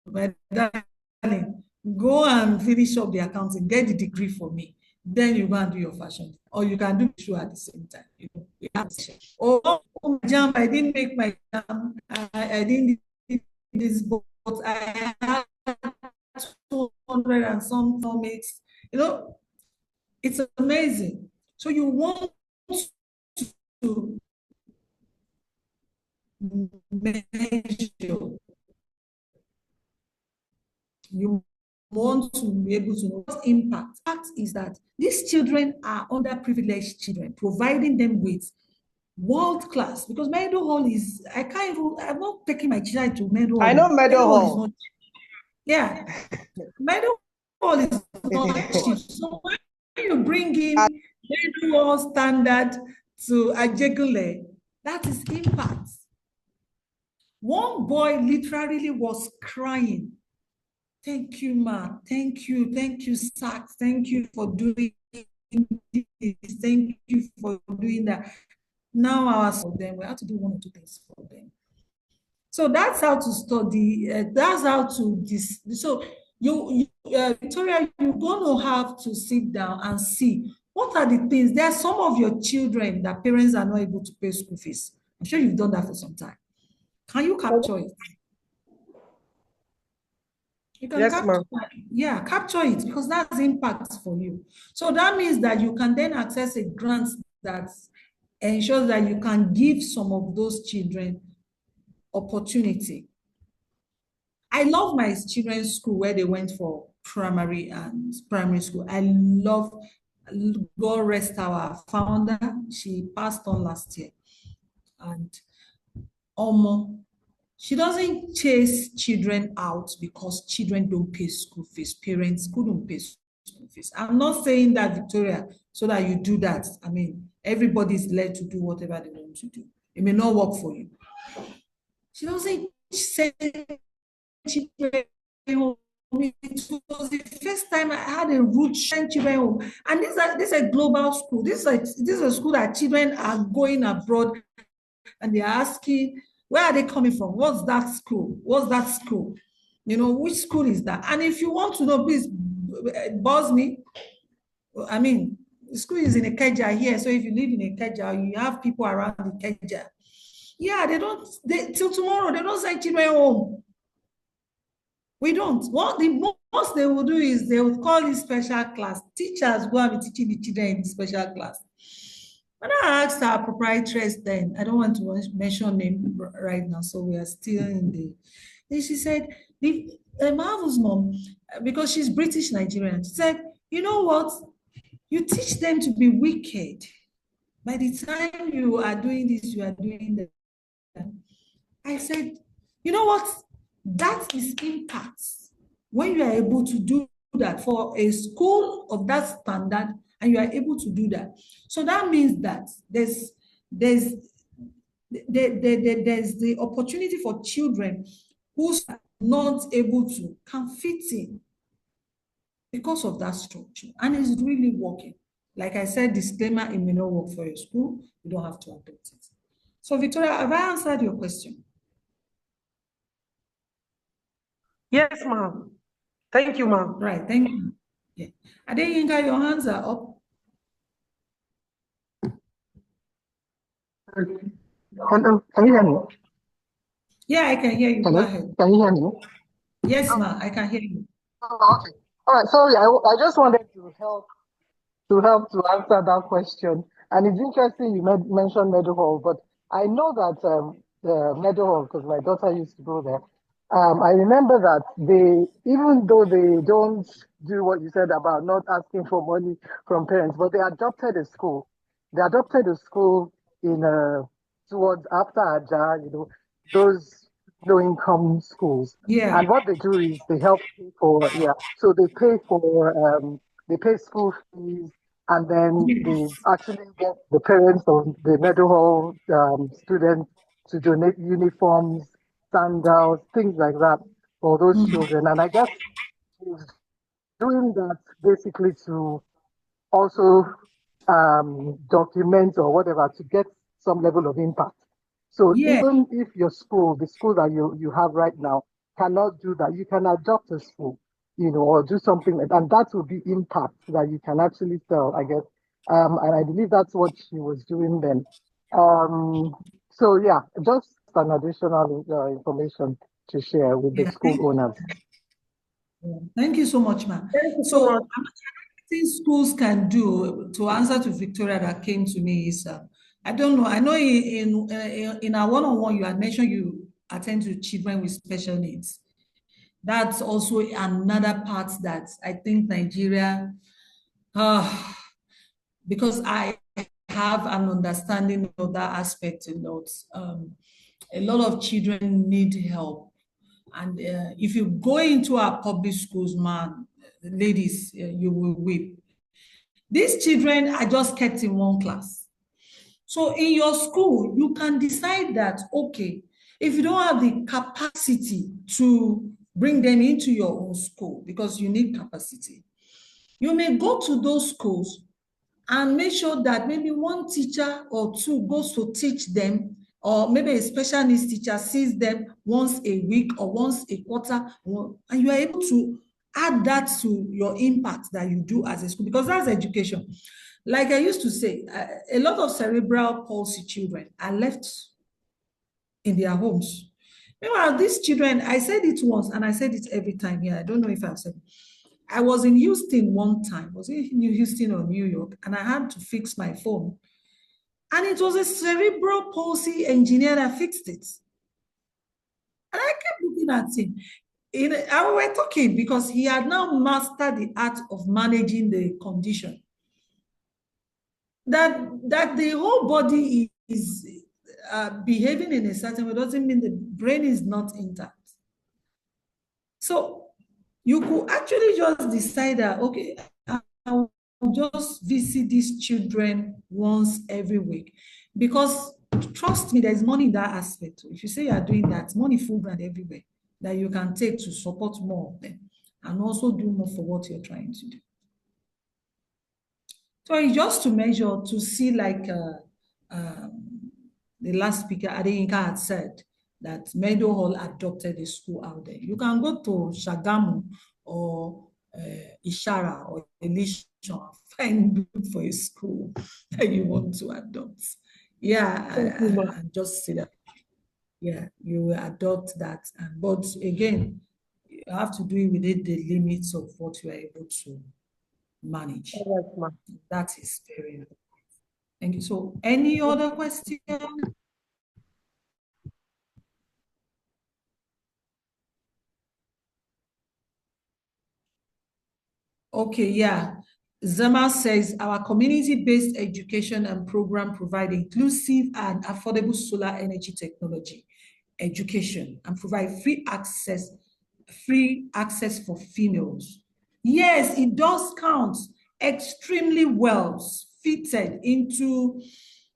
My darling, go and finish up the accounting, get the degree for me. Then you go and do your fashion. Or you can do shoe at the same time. You know, oh, jam, I didn't make my jam. I didn't do this, but I had 200 and some mates. You know, it's amazing. So you want to measure. You want to be able to know what impact. Fact is that these children are underprivileged children, providing them with world class. Because Meadow Hall is, I'm not taking my child to Meadow Hall. I know Meadow Hall. Yeah. Meadow Hall is not cheap. So when you bring in Meadow Hall standard to Ajegunle, that is impact. One boy literally was crying. "Thank you, ma. Thank you, Sachs. Thank you for doing this. Thank you for doing that." Now ours for them, we have to do 1 or 2 things for them. So that's how to study. That's how to so Victoria, you're going to have to sit down and see what are the things. There are some of your children that parents are not able to pay school fees. I'm sure you've done that for some time. Can you capture it? You can capture it because that's impact for you. So that means that you can then access a grant that ensures that you can give some of those children opportunity. I love my children's school where they went for primary school. I love, God rest our founder. She passed on last year. And she doesn't chase children out because children don't pay school fees. Parents couldn't pay school fees. I'm not saying that, Victoria, so that you do that. I mean, everybody's led to do whatever they want to do. It may not work for you. She doesn't say children home. It was the first time I had a root children home. And this is a global school. This is a school that children are going abroad and they're asking, where are they coming from? What's that school? What's that school? You know, which school is that? And if you want to know, please buzz me. I mean, the school is in Ikeja here. So if you live in Ikeja, you have people around Ikeja. Yeah, till tomorrow, they don't send children home. We don't. What the most they will do is they will call it special class. Teachers go and be teaching the children in the special class. When I asked our proprietress then, I don't want to mention name right now, so we are still in the. Then she said, Marvel's mom, because she's British Nigerian, she said, "You know what? You teach them to be wicked. By the time you are doing this, you are doing that." I said, "You know what? That is impact. When you are able to do that for a school of that standard, and you are able to do that. So that means that there's the opportunity for children who are not able to can fit in because of that structure. And it's really working. Like I said, disclaimer, it may not work for your school. You don't have to adopt it. So Victoria, have I answered your question? Yes, ma'am. Thank you, ma'am. Right, thank you. Yeah. Adeyinka, your hands are up. Hello, can you hear me? Yeah, I can hear you. Go Hello, ahead. can you hear me? Yes, ma, I can hear you. Oh, okay. All right. Sorry, I just wanted to help to answer that question. And it's interesting you mentioned Meadow Hall, but I know that Meadow Hall, because my daughter used to go there. I remember that even though they don't do what you said about not asking for money from parents, but they adopted a school. They adopted a school in towards after Aja, those low-income schools. Yeah. And what they do is they help pay for, yeah. So they pay school fees, and then they actually get the parents of the Meadow Hall students to donate uniforms, sandals, things like that for those children. And I guess he's doing that basically to also document or whatever to get some level of impact. So Yeah. even if your school, the school that you have right now, cannot do that, you can adopt a school, or do something like that, and that will be impact that you can actually sell, I guess. And I believe that's what she was doing then. So yeah, just an additional information to share with the Yeah. school owners. Thank you so much, ma. Thank you so So much. thing schools can do to answer to Victoria that came to me is, I don't know. I know in our one-on-one you had mentioned you attend to children with special needs. That's also another part that I think Nigeria, because I have an understanding of that aspect a lot. A lot of children need help. And if you go into our public schools, man, ladies, you will weep. These children are just kept in one class. So in your school, you can decide that, okay, if you don't have the capacity to bring them into your own school because you need capacity, you may go to those schools and make sure that maybe one teacher or two goes to teach them, or maybe a special needs teacher sees them once a week or once a quarter, and you are able to add that to your impact that you do as a school, because that's education. Like I used to say, a lot of cerebral palsy children are left in their homes. Meanwhile, these children, I said it once and I said it every time here. I don't know if I've said it. I was in Houston one time, was it in Houston or New York, and I had to fix my phone. And it was a cerebral palsy engineer that fixed it. And I kept looking at him. And we were talking because he had now mastered the art of managing the condition. That the whole body is behaving in a certain way doesn't mean the brain is not intact. So you could actually just decide that, okay, I'll just visit these children once every week, because trust me, there's money in that aspect. If you say you are doing that, money full ground everywhere that you can take to support more of them and also do more for what you're trying to do. So it's just to measure, to see, like the last speaker, Adeyinka, had said, that Meadow Hall adopted a school out there. You can go to Shagamu or Ishara or Elisha, find for a school that you want to adopt. Yeah, and just say that. Yeah, you will adopt that. But again, you have to do it within the limits of what you are able to manage. Yes, that is very important. Thank you. So any other question? Okay, yeah. Zema says our community-based education and program provide inclusive and affordable solar energy technology education and provide free access for females. Yes, it does count extremely well fitted into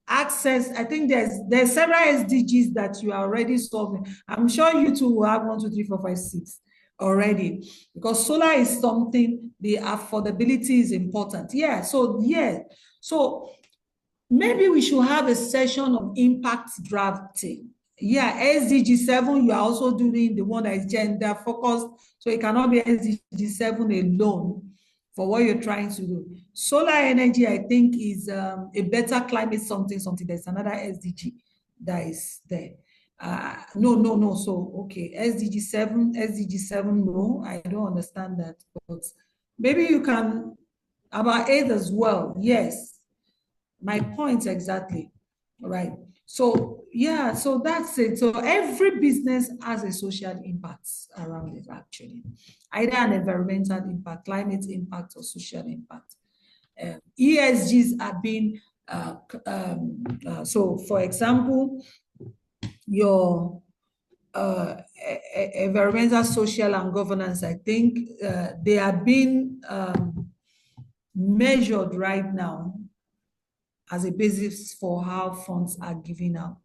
access. I think there's several SDGs that you are already solving. I'm sure you two will have 1, 2, 3, 4, 5, 6 already, because solar is something, the affordability is important. So maybe we should have a session of impact drafting. Yeah, SDG 7, you are also doing the one that is gender focused, so it cannot be SDG 7 alone for what you're trying to do. Solar energy, I think, is a better climate something. There's another SDG that is there. No. So, okay, SDG 7, no, I don't understand that. But maybe you can, about 8 as well, yes. My point exactly, right? So yeah, so that's it. So every business has a social impact around it, actually, either an environmental impact, climate impact, or social impact. ESGs have been, so for example, your environmental, social, and governance, I think they are being measured right now as a basis for how funds are given out.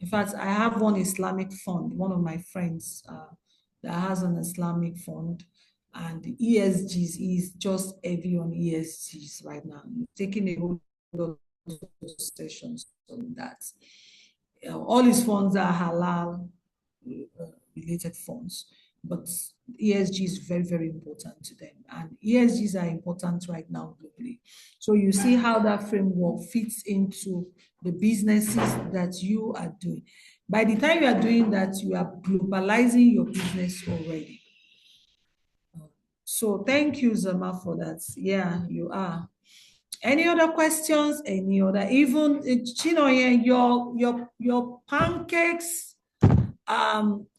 In fact, I have one Islamic fund, one of my friends that has an Islamic fund, and the ESGs is just heavy on ESGs right now. Taking a whole lot of sessions on that. All his funds are halal related funds, but ESG is very, very important to them. And ESGs are important right now globally. So you see how that framework fits into the businesses that you are doing. By the time you are doing that, you are globalizing your business already. So thank you, Zama, for that. Yeah, you are. Any other questions? Any other? Even Chinoye, your pancakes,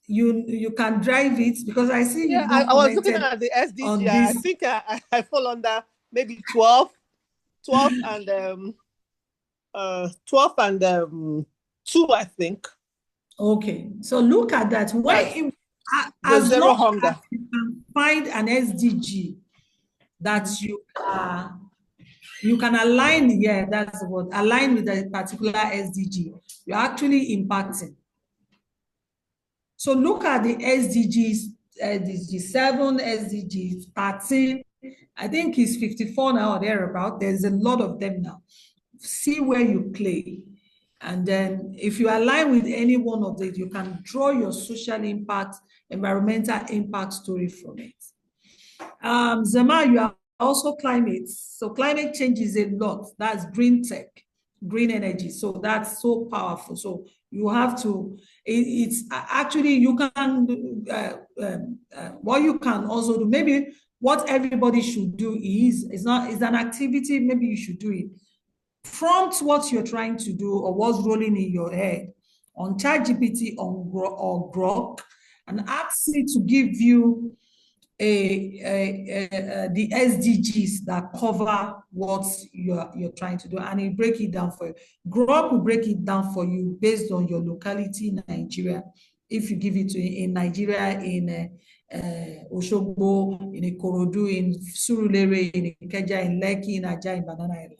you can drive it, because I see you've not I was looking commented at the SDG. on I this. think I fall under maybe 12 and 12 and 2, I think. Okay, so look at that. As zero long hunger. as you can find an SDG that you can align, yeah, that's what, align with a particular SDG, you're actually impacting. So look at the SDGs, SDG 7, SDG 13, I think it's 54 now or thereabout. There's a lot of them now. See where you play. And then if you align with any one of these, you can draw your social impact, environmental impact story from it. Zema, you are also climate. So climate change is a lot. That's green tech, green energy. So that's so powerful. So you have to, it's actually, you can, what you can also do, maybe what everybody should do is an activity, maybe you should do it. Prompt what you're trying to do or what's rolling in your head on ChatGPT or Grok, and ask it to give you the SDGs that cover what you're trying to do, and it break it down for you. Grok will break it down for you based on your locality in Nigeria. If you give it to in Nigeria, in Oshogbo, in Ikorodu, in Surulere, in Ikeja, in Lekki, in Ajah, in Banana Island.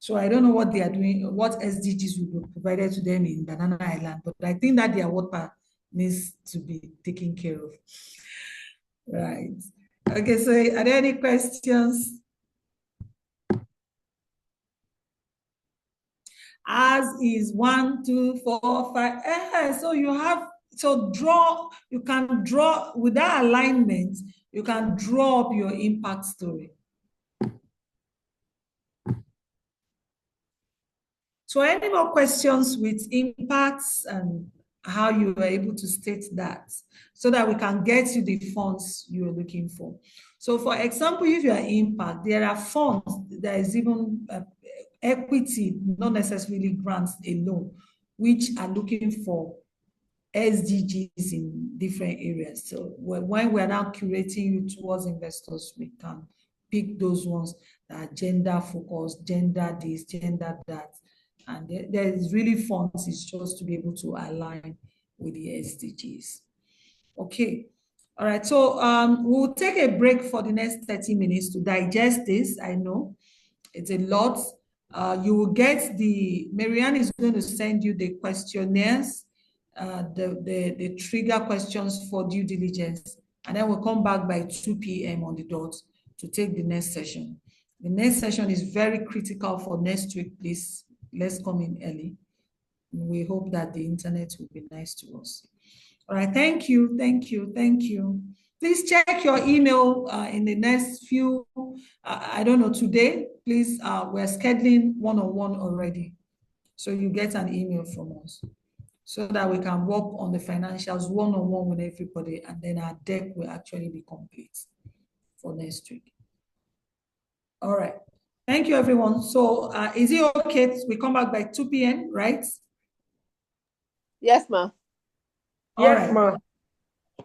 So I don't know what they are doing, what SDGs will be provided to them in Banana Island, but I think that their water needs to be taken care of. Right. Okay, so are there any questions? As is 1, 2, 4, 5. So you have, so draw, you can draw with that alignment, you can draw up your impact story. So any more questions with impacts and how you were able to state that, so that we can get you the funds you're looking for? So for example, if you are impact, there are funds, there is even equity, not necessarily grants alone, which are looking for SDGs in different areas. So when we're now curating you towards investors, we can pick those ones that are gender focused, gender this, gender that. And there is really funds, it's just to be able to align with the SDGs. Okay, all right, so we'll take a break for the next 30 minutes to digest this. I know it's a lot. You will get Marianne is going to send you the questionnaires, the trigger questions for due diligence, and then we'll come back by 2 p.m. on the dot to take the next session. The next session is very critical for next week. Please, let's come in early. We hope that the internet will be nice to us. All right, thank you, thank you, thank you. Please check your email in the next few, I don't know, today, please, we're scheduling one-on-one already. So you get an email from us so that we can work on the financials one-on-one with everybody, and then our deck will actually be complete for next week. All right, thank you, everyone. So is it okay if we come back by 2 p.m., right? Yes, ma'am. Yes, ma'am.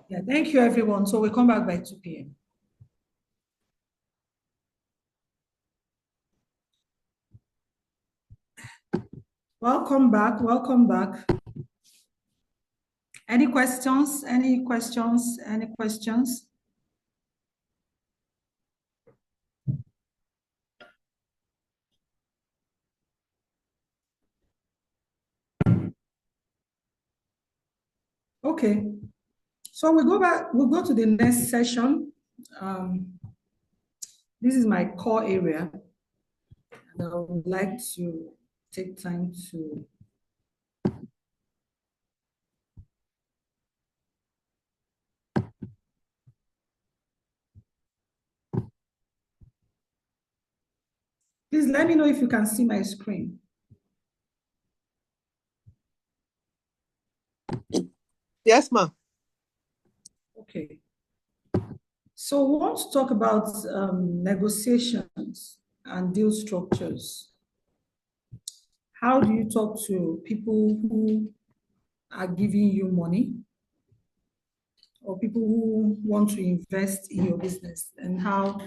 Yeah, thank you, everyone. So we come back by 2 p.m. Welcome back, welcome back. Any questions? Any questions? Any questions? Okay, so we'll go to the next session. This is my core area, and I would like to take time to please let me know if you can see my screen. Yes, ma'am. Okay. So we want to talk about negotiations and deal structures. How do you talk to people who are giving you money or people who want to invest in your business, and how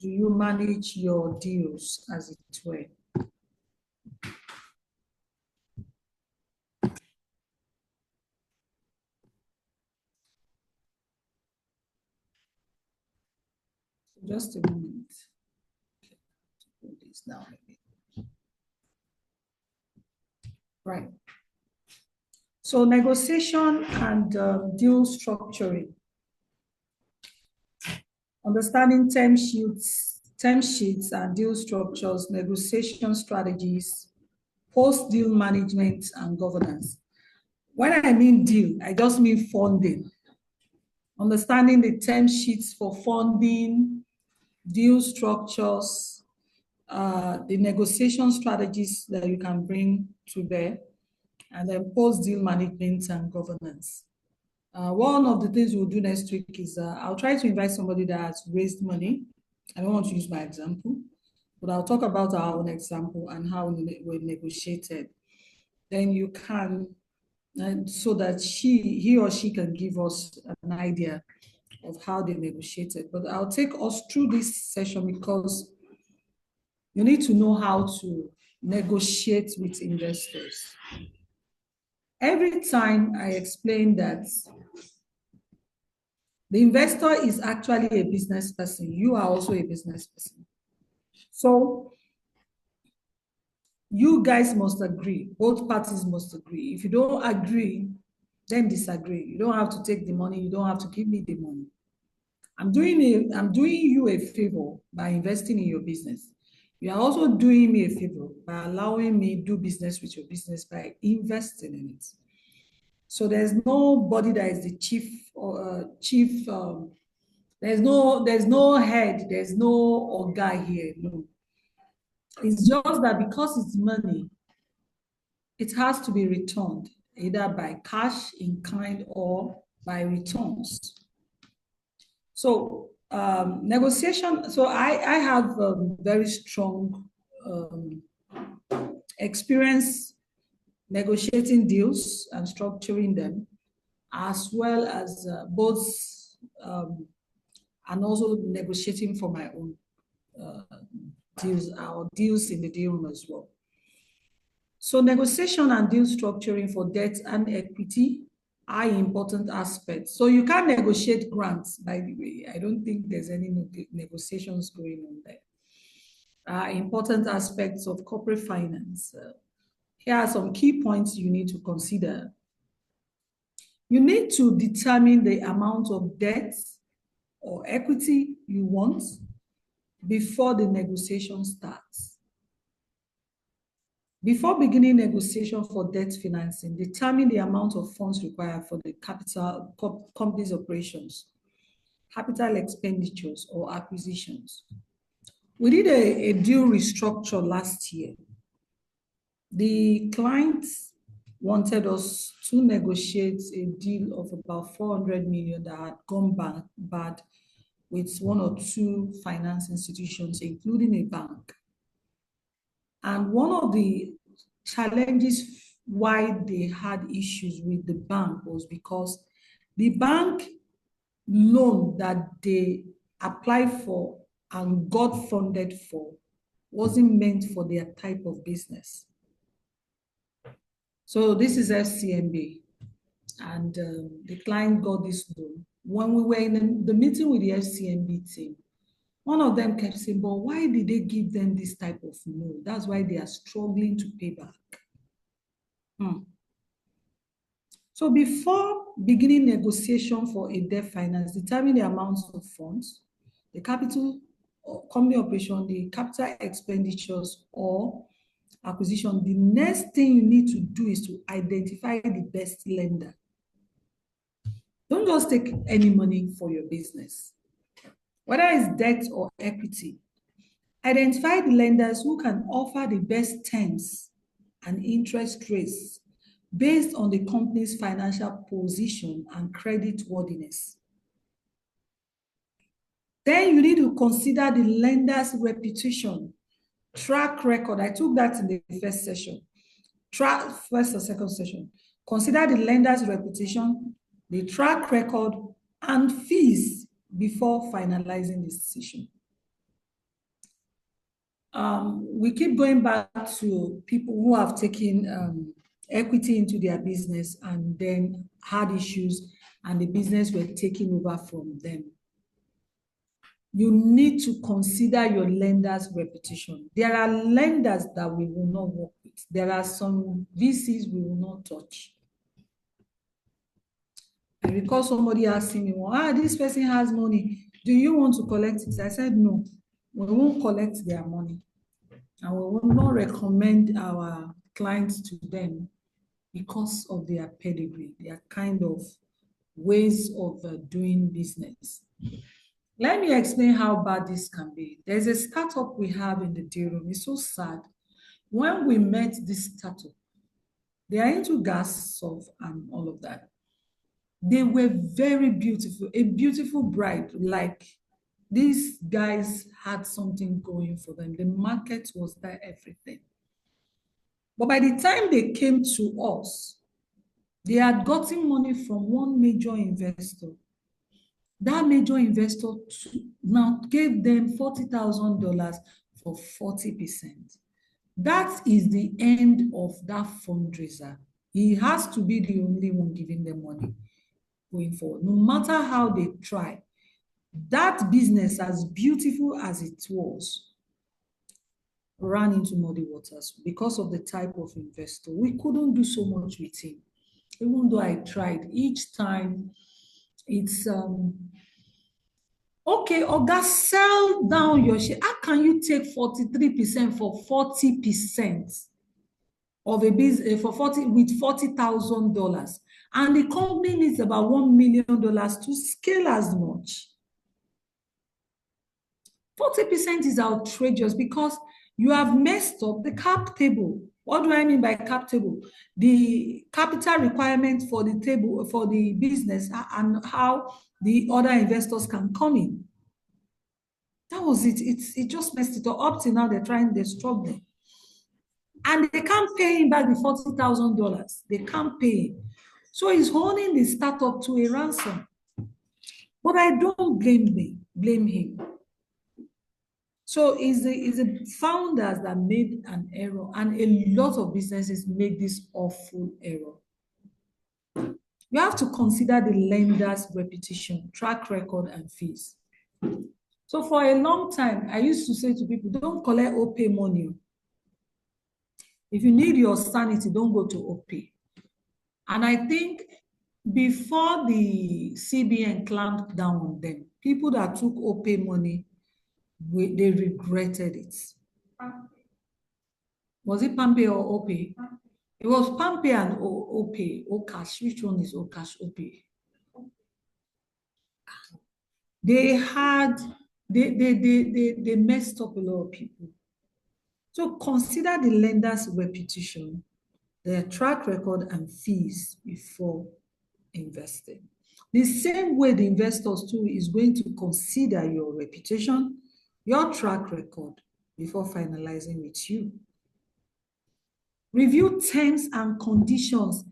do you manage your deals, as it were? Just a moment. Okay, put this down a bit. Right. So negotiation and deal structuring. Understanding term sheets and deal structures, negotiation strategies, post-deal management and governance. When I mean deal, I just mean funding. Understanding the term sheets for funding, deal structures, the negotiation strategies that you can bring to bear, and then post-deal management and governance. One of the things we'll do next week is I'll try to invite somebody that has raised money. I don't want to use my example, but I'll talk about our own example and how we negotiated. Then you can, and so that he or she can give us an idea of how they negotiated. But I'll take us through this session because you need to know how to negotiate with investors. Every time I explain that the investor is actually a business person, you are also a business person. So you guys must agree, both parties must agree. If you don't agree, then disagree. You don't have to take the money, you don't have to give me the money. I'm doing you a favor by investing in your business. You are also doing me a favor by allowing me to do business with your business by investing in it. So there's nobody that is the chief or there's no head, there's no guy here. No. It's just that because it's money, it has to be returned either by cash in kind or by returns. So negotiation, so I have very strong experience negotiating deals and structuring them, as well as both and also negotiating for my own deals in the deal room as well. So negotiation and deal structuring for debt and equity are important aspects. So you can't negotiate grants, by the way. I don't think there's any negotiations going on there. Important aspects of corporate finance. Here are some key points you need to consider. You need to determine the amount of debt or equity you want. before the negotiation starts. Before beginning negotiation for debt financing, determine the amount of funds required for the company's operations, capital expenditures, or acquisitions. We did a deal restructure last year. The client wanted us to negotiate a deal of about 400 million that had gone bad with one or two finance institutions, including a bank. And one of the challenges why they had issues with the bank was because the bank loan that they applied for and got funded for wasn't meant for their type of business. So this is FCMB, and the client got this loan. When we were in the meeting with the FCMB team, one of them kept saying, but why did they give them this type of loan? That's why they are struggling to pay back. So before beginning negotiation for a debt finance, determine the amounts of funds, the capital company operation, the capital expenditures or acquisition. The next thing you need to do is to identify the best lender. Don't just take any money for your business. Whether it's debt or equity, identify the lenders who can offer the best terms and interest rates based on the company's financial position and credit worthiness. Then you need to consider the lender's reputation, track record. I took that in the first session, first or second session. Consider the lender's reputation, the track record, and fees before finalizing the decision. We keep going back to people who have taken equity into their business and then had issues and the business were taken over from them. You need to consider your lender's reputation. There are lenders that we will not work with. There are some VCs we will not touch. And because somebody asked me, well, this person has money, do you want to collect it? I said, no, we won't collect their money. And we will not recommend our clients to them because of their pedigree, their kind of ways of doing business. Let me explain how bad this can be. There's a startup we have in the DealRoom. It's so sad. When we met this startup, they are into gas, solve, and all of that. They were very beautiful, a beautiful bride. Like, these guys had something going for them. The market was there, everything. But by the time they came to us, they had gotten money from one major investor. That major investor now gave them $40,000 for 40%. That is the end of that fundraiser. He has to be the only one giving them money going forward. No matter how they try, that business, as beautiful as it was, ran into muddy waters because of the type of investor. We couldn't do so much with him. Even though I tried, each time it's okay, Oga, sell down your share. How can you take 43% for 40% of a business for $40,000? And the company needs about $1 million to scale as much. 40% is outrageous because you have messed up the cap table. What do I mean by cap table? The capital requirement for the table, for the business, and how the other investors can come in. That was it. It just messed it up. Up till now, they're struggling. And they can't pay him back the $40,000. They can't pay him. So he's holding the startup to a ransom. But I don't blame him. So it's the founders that made an error, and a lot of businesses make this awful error. You have to consider the lender's reputation, track record, and fees. So for a long time, I used to say to people, don't collect OP money. If you need your sanity, don't go to OP. And I think before the CBN clamped down on them, people that took OP money, they regretted it. Was it Pampe or Ope? It was Pampe and Ope, Okash. Which one is Okash, Ope? They messed up a lot of people. So consider the lender's reputation, their track record and fees before investing. The same way the investors too is going to consider your reputation, your track record before finalizing with you. Review terms and conditions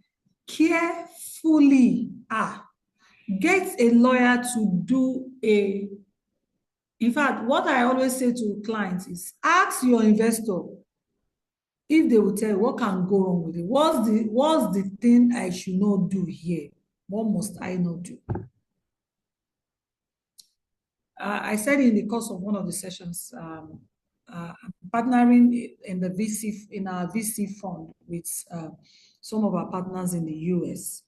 carefully. Get a lawyer to do in fact, what I always say to clients is ask your investor if they will tell you what can go wrong with it. What's the thing I should not do here? What must I not do? I said in the course of one of the sessions, I'm partnering in our VC fund with some of our partners in the US.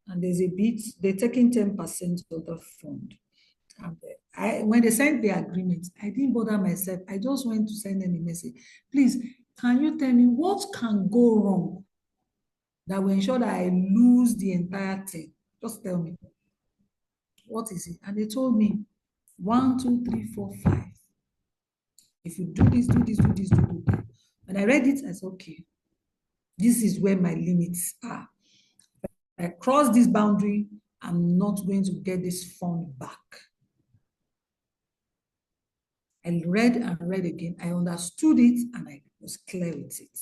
And there's a bit, they're taking 10% of the fund. And when they signed the agreement, I didn't bother myself. I just went to send them a message. Please, can you tell me what can go wrong that will ensure that I lose the entire thing? Just tell me. What is it? And they told me 1, 2, 3, 4, 5. If you do this, do this, do this, do that. When I read it, I said, okay, this is where my limits are. If I cross this boundary, I'm not going to get this fund back. I read and read again. I understood it and I was clear with it.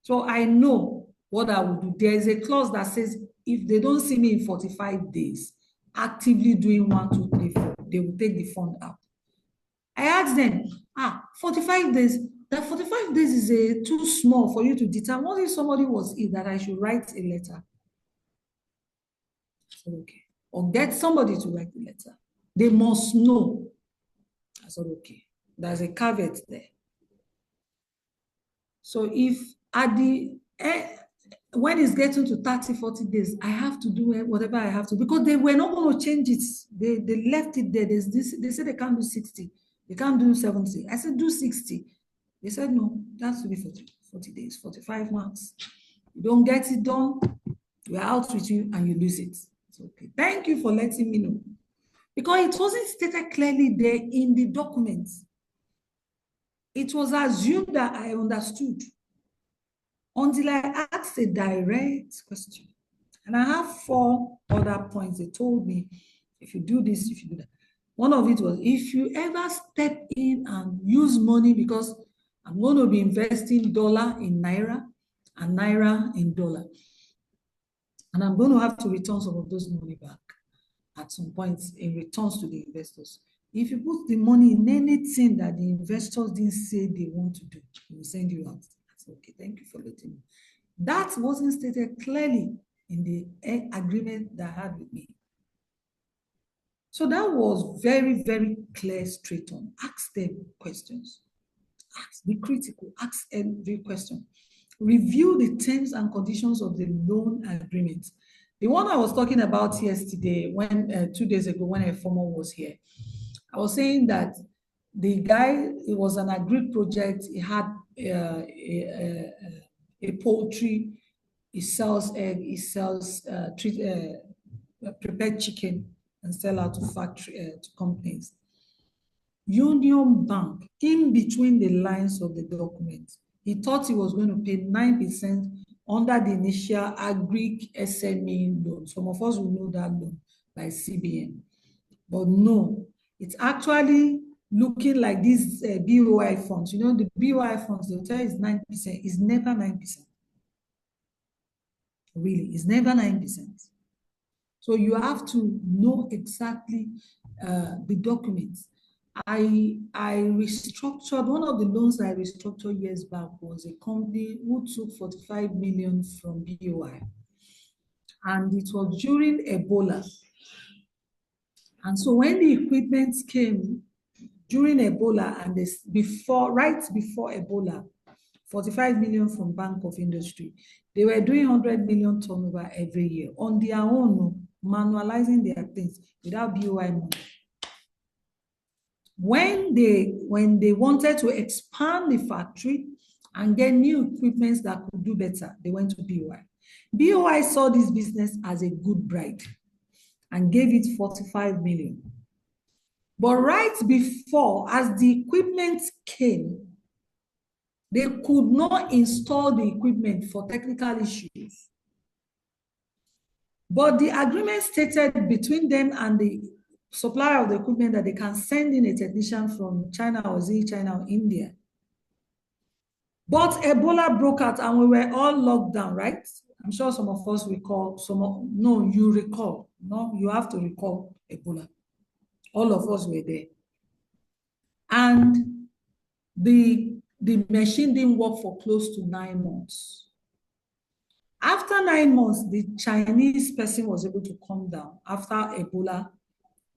So I know what I will do. There is a clause that says if they don't see me in 45 days, actively doing 1, 2, 3, 4, they will take the fund out. I asked them, 45 days, that 45 days is too small for you to determine. What if somebody was ill that I should write a letter? I said, okay. Or get somebody to write the letter. They must know. I said, okay. There's a caveat there. So if at the when it's getting to 30, 40 days, I have to do whatever I have to, because they were not going to change it. They left it there. There's this, they said they can't do 60. They can't do 70. I said, do 60. They said, no, that has to be 40 days, 45 months. You don't get it done, we're out with you and you lose it. It's okay. Thank you for letting me know. Because it wasn't stated clearly there in the documents. It was assumed that I understood until I asked a direct question. And I have 4 other points. They told me, if you do this, if you do that. One of it was, if you ever step in and use money, because I'm going to be investing dollar in Naira and Naira in dollar. And I'm going to have to return some of those money back at some point in returns to the investors. If you put the money in anything that the investors didn't say they want to do, we will send you out. That's okay, thank you for letting me. That wasn't stated clearly in the agreement that I had with me. So that was very, very clear, straight on. Ask them questions. Be critical, ask every question. Review the terms and conditions of the loan agreement. The one I was talking about yesterday, when 2 days ago, when a former was here, I was saying that the guy, it was an agri project. He had a poultry. He sells egg. He sells prepared chicken and sell out to factory to companies. Union Bank, in between the lines of the document, he thought he was going to pay 9% under the initial agri SME loan. Some of us will know that loan by CBN. But no, it's actually looking like these BOI funds. You know, the BOI funds, they'll tell you it's 9%. It's never 9%. Really, it's never 9%. So you have to know exactly the documents. I restructured, one of the loans I restructured years back was a company who took 45 million from BOI. And it was during Ebola. And so when the equipment came during Ebola and this, right before Ebola, 45 million from Bank of Industry, they were doing 100 million turnover every year on their own, manualizing their things without BOI money. When they wanted to expand the factory and get new equipment that could do better, they went to BOI. BOI saw this business as a good bride and gave it 45 million. But right before, as the equipment came, they could not install the equipment for technical issues. But the agreement stated between them and the supplier of the equipment that they can send in a technician from China or China or India. But Ebola broke out and we were all locked down, right? I'm sure some of us recall, no, you recall. No, you have to recall Ebola. All of us were there. And the machine didn't work for close to 9 months. After 9 months, the Chinese person was able to come down after Ebola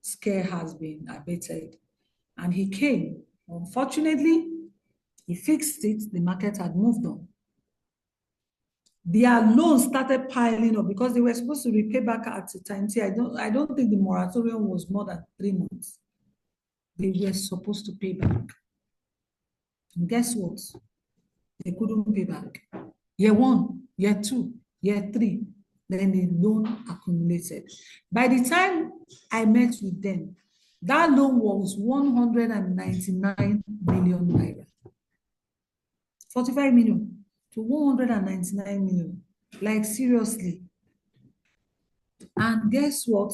scare has been abated. And he came. Unfortunately, he fixed it. The market had moved on. Their loans started piling up because they were supposed to repay back at the time. See, I don't think the moratorium was more than 3 months. They were supposed to pay back. And guess what? They couldn't pay back. Year 1, year 2, year 3, then the loan accumulated. By the time I met with them, that loan was 199 million naira. 45 million to 199 million. Like, seriously. And guess what?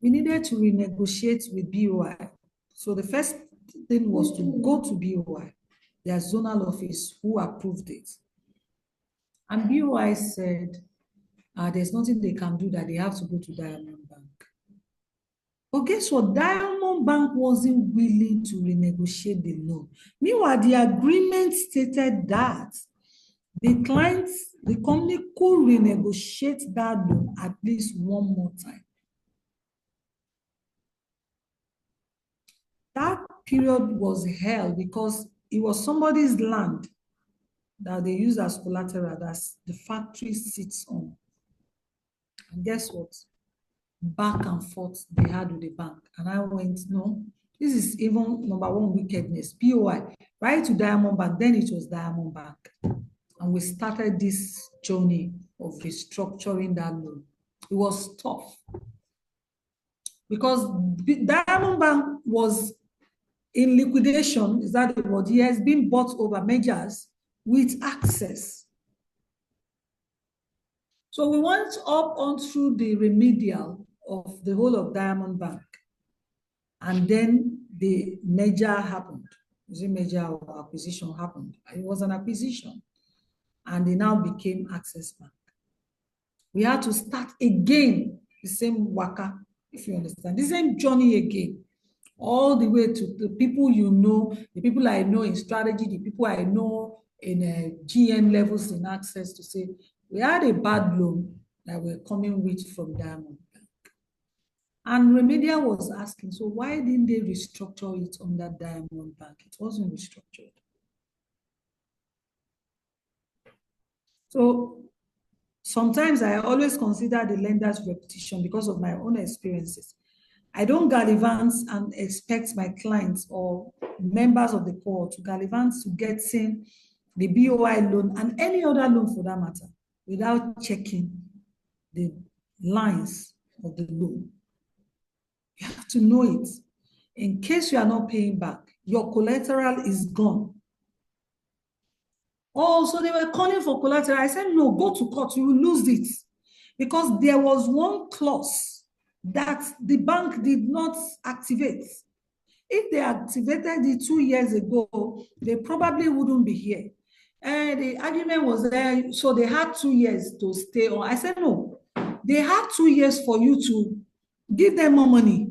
We needed to renegotiate with BOI. So the first thing was to go to BOI, their zonal office, who approved it. And BOI said, there's nothing they can do, that they have to go to Diamond Bank. But guess what? Diamond Bank wasn't willing to renegotiate the loan. Meanwhile, the agreement stated that the company could renegotiate that loan at least one more time. That period was hell because it was somebody's land that they use as collateral that the factory sits on. And guess what? Back and forth they had with the bank. And I went, no, this is even number one wickedness. BOI, right to Diamond Bank, then it was Diamond Bank. And we started this journey of restructuring that loan. It was tough. Because Diamond Bank was in liquidation, is that the word? He has been bought over measures with access. So we went up on through the remedial of the whole of Diamond Bank. And then the merger happened. Was it merger or acquisition happened? It was an acquisition. And they now became Access Bank. We had to start again, the same waka, if you understand, the same journey again. All the way to the people you know, the people I know in strategy, the people I know in GM levels in Access, to say, we had a bad loan that we're coming with from Diamond Bank. And Remedial was asking, so why didn't they restructure it under Diamond Bank? It wasn't restructured. So sometimes I always consider the lender's reputation because of my own experiences. I don't gallivant and expect my clients or members of the cohort to gallivant to getting the BOI loan and any other loan for that matter without checking the lines of the loan. You have to know it. In case you are not paying back, your collateral is gone. Oh, so they were calling for collateral. I said, no, go to court, you will lose it. Because there was one clause that the bank did not activate. If they activated it 2 years ago, they probably wouldn't be here. And the argument was there, so they had 2 years to stay on. I said, no, they had 2 years for you to give them more money.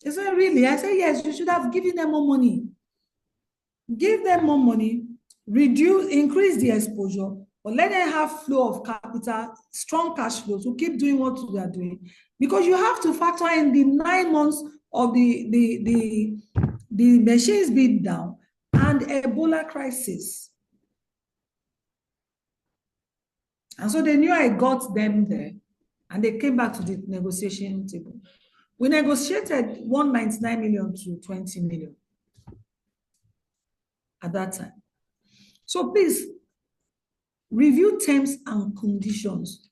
They said, really? I said, yes, you should have given them more money. Give them more money, increase the exposure, but let them have flow of capital, strong cash flow to keep doing what they are doing. Because you have to factor in the 9 months of the machines being down and Ebola crisis. And so they knew I got them there and they came back to the negotiation table. We negotiated 199 million to 20 million at that time. So please review terms and conditions,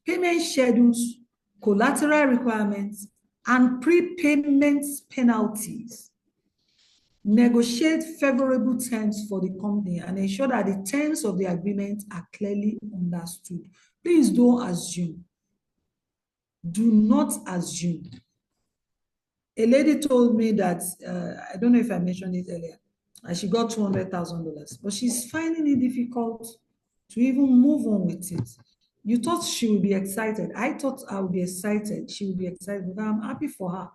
payment schedules, collateral requirements, and prepayment penalties. Negotiate favorable terms for the company and ensure that the terms of the agreement are clearly understood. Please don't assume. Do not assume. A lady told me that, I don't know if I mentioned it earlier, and she got $200,000, but she's finding it difficult to even move on with it. You thought she would be excited. I thought I would be excited. She would be excited, but I'm happy for her.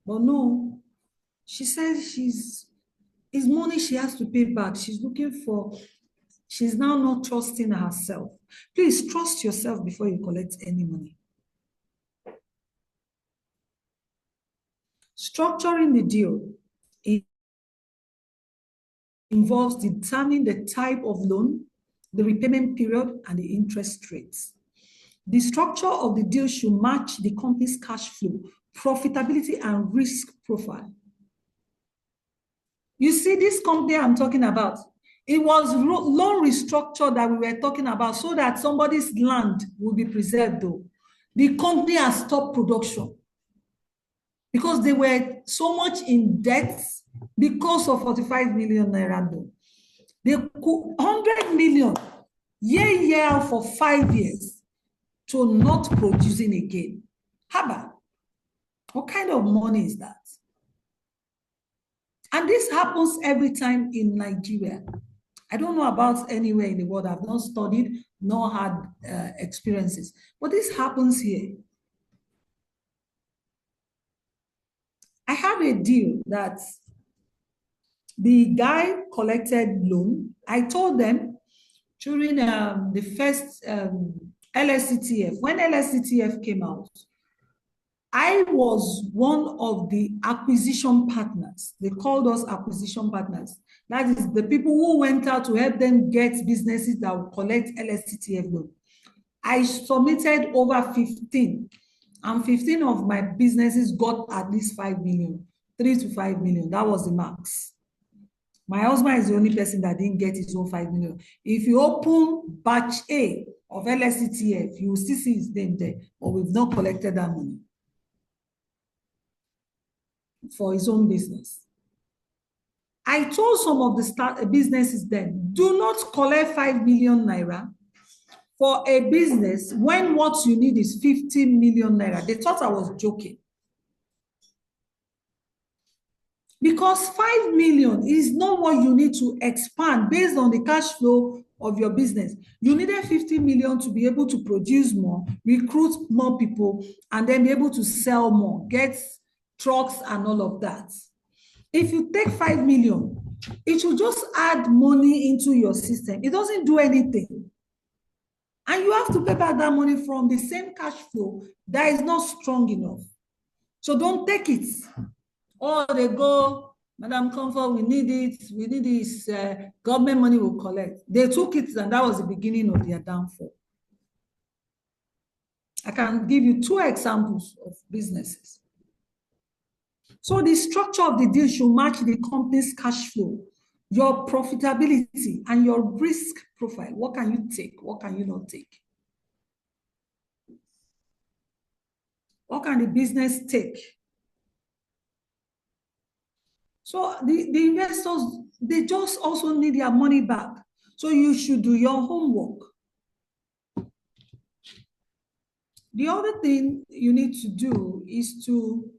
But no, she says it's money she has to pay back. She's looking for, she's now not trusting herself. Please trust yourself before you collect any money. Structuring the deal involves determining the type of loan, the repayment period, and the interest rates. The structure of the deal should match the company's cash flow, profitability, and risk profile. You see, this company I'm talking about, it was loan restructure that we were talking about so that somebody's land will be preserved though. The company has stopped production because they were so much in debt because of 45 million naira loan. They could 100 million year for 5 years to not producing again. Haba, what kind of money is that? And this happens every time in Nigeria. I don't know about anywhere in the world. I've not studied nor had experiences, but this happens here. I have a deal that the guy collected loan. I told them during the first LSCTF, when LSCTF came out, I was one of the acquisition partners. They called us acquisition partners. That is the people who went out to help them get businesses that will collect LSCTF loan. I submitted over 15, and 15 of my businesses got at least 5 million, 3 to 5 million. That was the max. My husband is the only person that didn't get his own 5 million. If you open batch A of LSCTF, you will still see his name there, but we've not collected that money for his own business. I told some of the businesses then, do not collect 5 million naira for a business when what you need is 15 million naira. They thought I was joking. Because 5 million is not what you need to expand based on the cash flow of your business. You needed 50 million to be able to produce more, recruit more people, and then be able to sell more, get trucks and all of that. If you take 5 million, it will just add money into your system. It doesn't do anything. And you have to pay back that money from the same cash flow that is not strong enough. So don't take it. Or they go, Madam Comfort, we need it. We need this government money will collect. They took it, and that was the beginning of their downfall. I can give you 2 examples of businesses. So the structure of the deal should match the company's cash flow, your profitability, and your risk profile. What can you take? What can you not take? What can the business take? So the investors, they just also need their money back. So you should do your homework. The other thing you need to do is to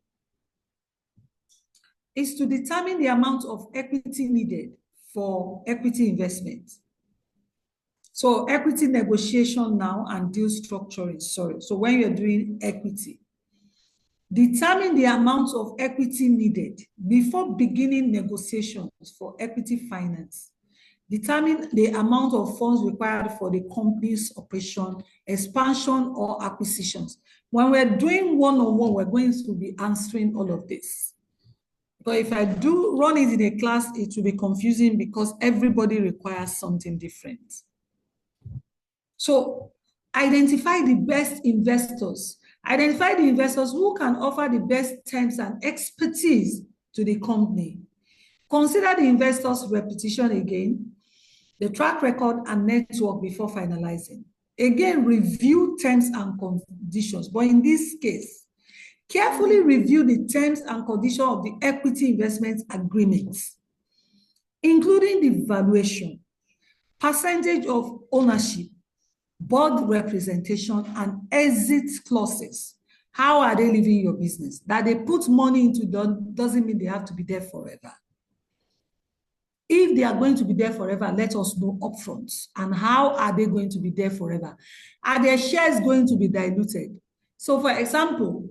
determine the amount of equity needed for equity investment. So equity negotiation now and deal structuring, sorry. So when you're doing equity, determine the amount of equity needed before beginning negotiations for equity finance. Determine the amount of funds required for the company's operation, expansion, or acquisitions. When we're doing one-on-one, we're going to be answering all of this. But if I do run it in a class, it will be confusing because everybody requires something different. So identify the best investors Identify the investors who can offer the best terms and expertise to the company. Consider the investors' reputation again, the track record and network before finalizing. Again, review terms and conditions. But in this case, carefully review the terms and conditions of the equity investment agreements, including the valuation, percentage of ownership, board representation, and exit clauses. How are they leaving your business? That they put money into doesn't mean they have to be there forever. If they are going to be there forever, let us know upfront. And how are they going to be there forever? Are their shares going to be diluted? So for example,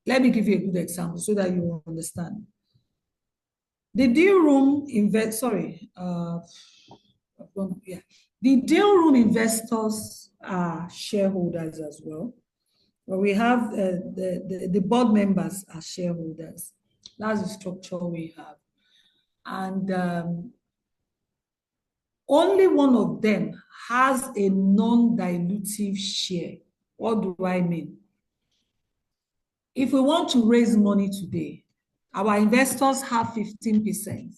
let me give you a good example so that you will understand. The DealRoom the DealRoom investors are shareholders as well. But we have the board members are shareholders. That's the structure we have. And only one of them has a non-dilutive share. What do I mean? If we want to raise money today, our investors have 15%.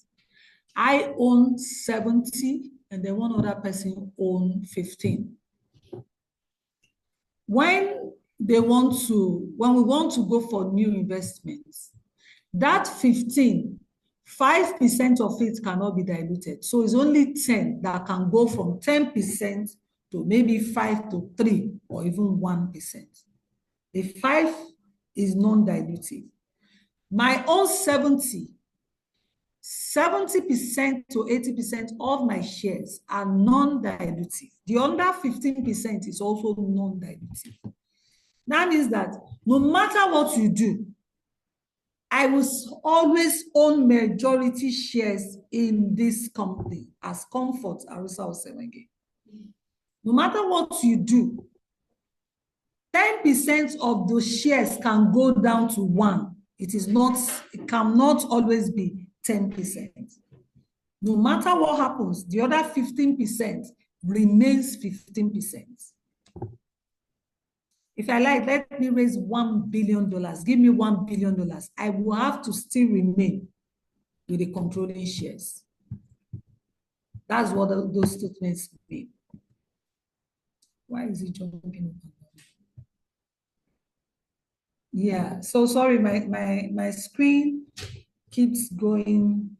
I own 70, and then one other person owns 15. When we want to go for new investments, that 15, 5% of it cannot be diluted. So it's only 10 that can go from 10% to maybe 5 to 3 or even 1%. The 5 is non-dilutive. My own 70% to 80% of my shares are non-dilutive. The under 15% is also non-dilutive. That means that no matter what you do, I will always own majority shares in this company as Comfort Arusa Osewenge. No matter what you do, 10% of those shares can go down to 1. It cannot always be 10%. No matter what happens, the other 15% remains 15%. If I like, let me raise $1 billion, give me $1 billion, I will have to still remain with the controlling shares. That's what those statements mean. Why is it jumping up? Yeah, so sorry, my screen keeps going.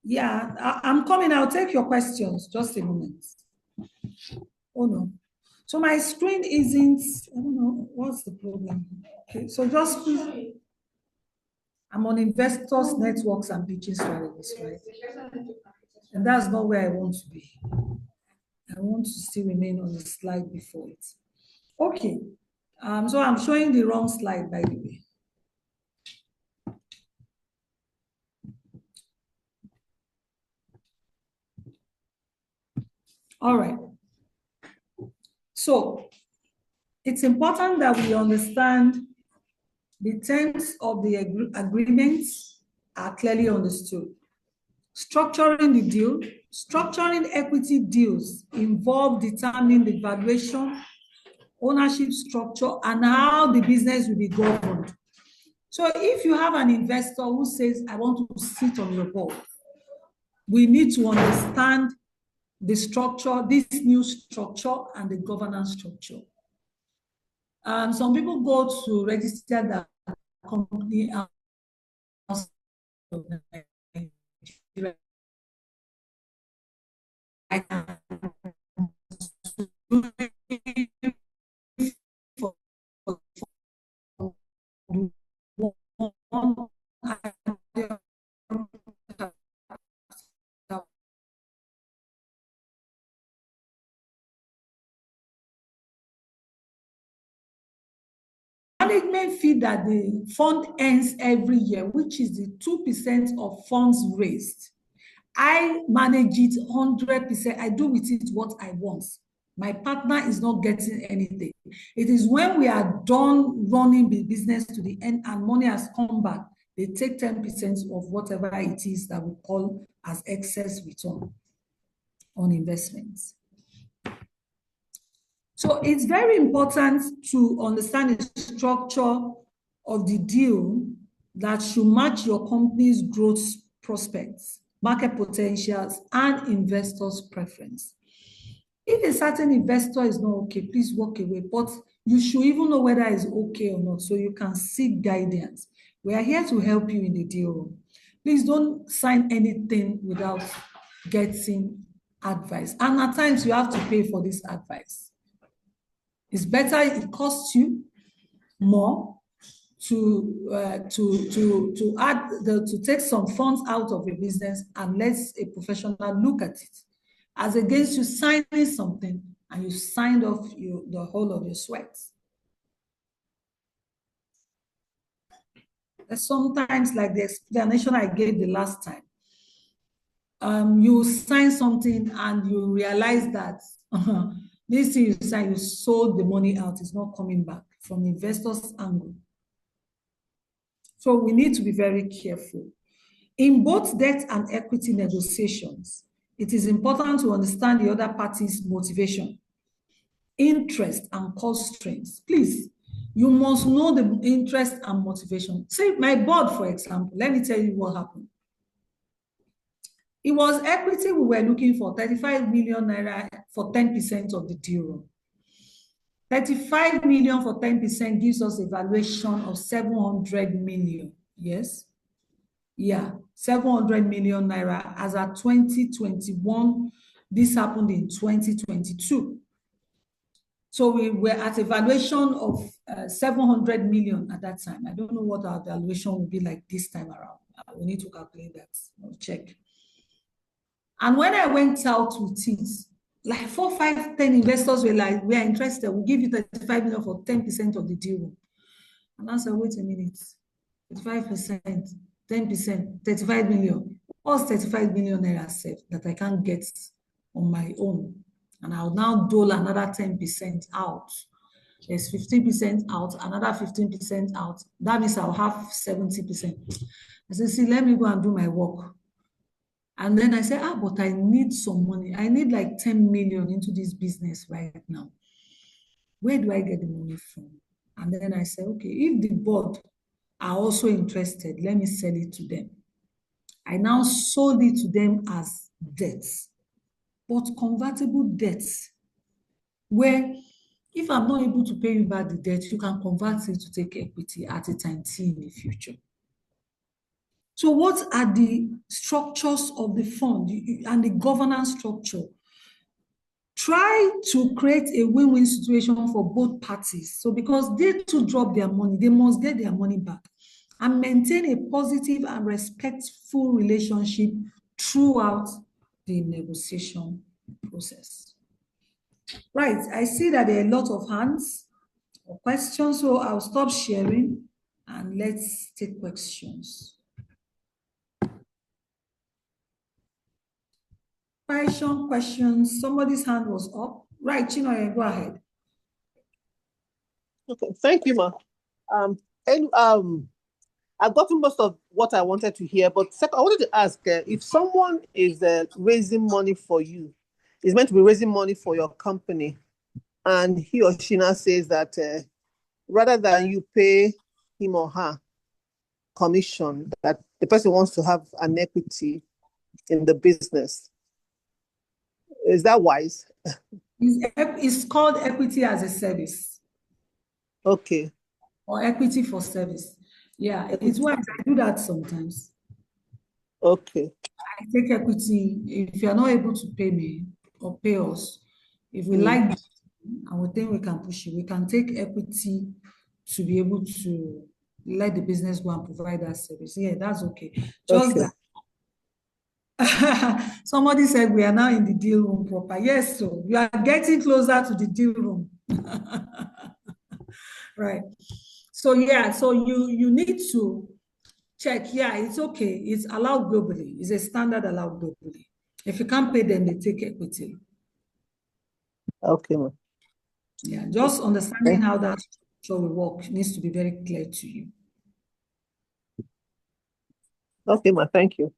Yeah, I'm coming. I'll take your questions. Just a moment. Oh no. So my screen isn't, I don't know, what's the problem? Okay, so just please, I'm on investors, networks, and pitching strategies, right? And that's not where I want to be. I want to still remain on the slide before it. Okay, so I'm showing the wrong slide, by the way. All right. So it's important that we understand the terms of the agreements are clearly understood. Structuring the deal, structuring equity deals involve determining the valuation, ownership structure, and how the business will be governed. So if you have an investor who says, I want to sit on your board, we need to understand the structure, this new structure, and the governance structure. Some people go to register their company management fee that the fund earns every year, which is the 2% of funds raised. I manage it 100%. I do with it what I want. My partner is not getting anything. It is when we are done running the business to the end and money has come back, they take 10% of whatever it is that we call as excess return on investments. So it's very important to understand the structure of the deal that should match your company's growth prospects, market potentials, and investors' preference. If a certain investor is not okay, please walk away. But you should even know whether it's okay or not, so you can seek guidance. We are here to help you in the deal room. Please don't sign anything without getting advice. And at times you have to pay for this advice. It's better it costs you more to take some funds out of your business and let a professional look at it, as against you signing something and you signed off the whole of your sweat. Sometimes, like the explanation I gave the last time, you sign something and you realize that this thing you signed, you sold the money out, it's not coming back from the investor's angle. So we need to be very careful. In both debt and equity negotiations, it is important to understand the other party's motivation, interest, and constraints. Please, you must know the interest and motivation. Say my board, for example, let me tell you what happened. It was equity we were looking for, 35 million naira for 10% of the deal. 35 million for 10% gives us a valuation of 700 million. Yes? Yeah, 700 million naira as at 2021. This happened in 2022. So we were at a valuation of 700 million at that time. I don't know what our valuation will be like this time around. We need to calculate that. I'll check. And when I went out with it, like 4, 5, 10 investors were like, we are interested. We'll give you 35 million for 10% of the deal. And I said, wait a minute, 35%, 10%, 35 million. What's 35 million naira safe that I can't get on my own? And I'll now dole another 10% out. There's 15% out, another 15% out. That means I'll have 70%. I said, see, let me go and do my work. And then I said, but I need some money. I need like 10 million into this business right now. Where do I get the money from? And then I said, okay, if the board are also interested, let me sell it to them. I now sold it to them as debts, but convertible debts, where if I'm not able to pay you back the debt, you can convert it to take equity at a time T in the future. So what are the structures of the fund and the governance structure? Try to create a win-win situation for both parties. So because they too drop their money, they must get their money back, and maintain a positive and respectful relationship throughout the negotiation process. Right, I see that there are a lot of hands or questions, so I'll stop sharing and let's take questions. Questions. Somebody's hand was up. Right, Chinoye, go ahead. Okay, thank you, Ma. I've gotten most of what I wanted to hear, but second, I wanted to ask if someone is raising money for you, is meant to be raising money for your company, and he or she now says that rather than you pay him or her commission, that the person wants to have an equity in the business. Is that wise? It's called equity as a service. Okay. Or equity for service. Yeah, it's why I do that sometimes. Okay. I take equity. If you're not able to pay me or pay us, if we like it and we think we can push it, we can take equity to be able to let the business go and provide that service. Yeah, that's okay. Just that. Somebody said we are now in the deal room proper. Yes, so we are getting closer to the deal room. Right. So yeah, so you need to check. Yeah, it's okay. It's allowed globally. It's a standard allowed globally. If you can't pay them, they take equity. Okay. Yeah, just understanding how that structure will work needs to be very clear to you. Okay, Ma, thank you.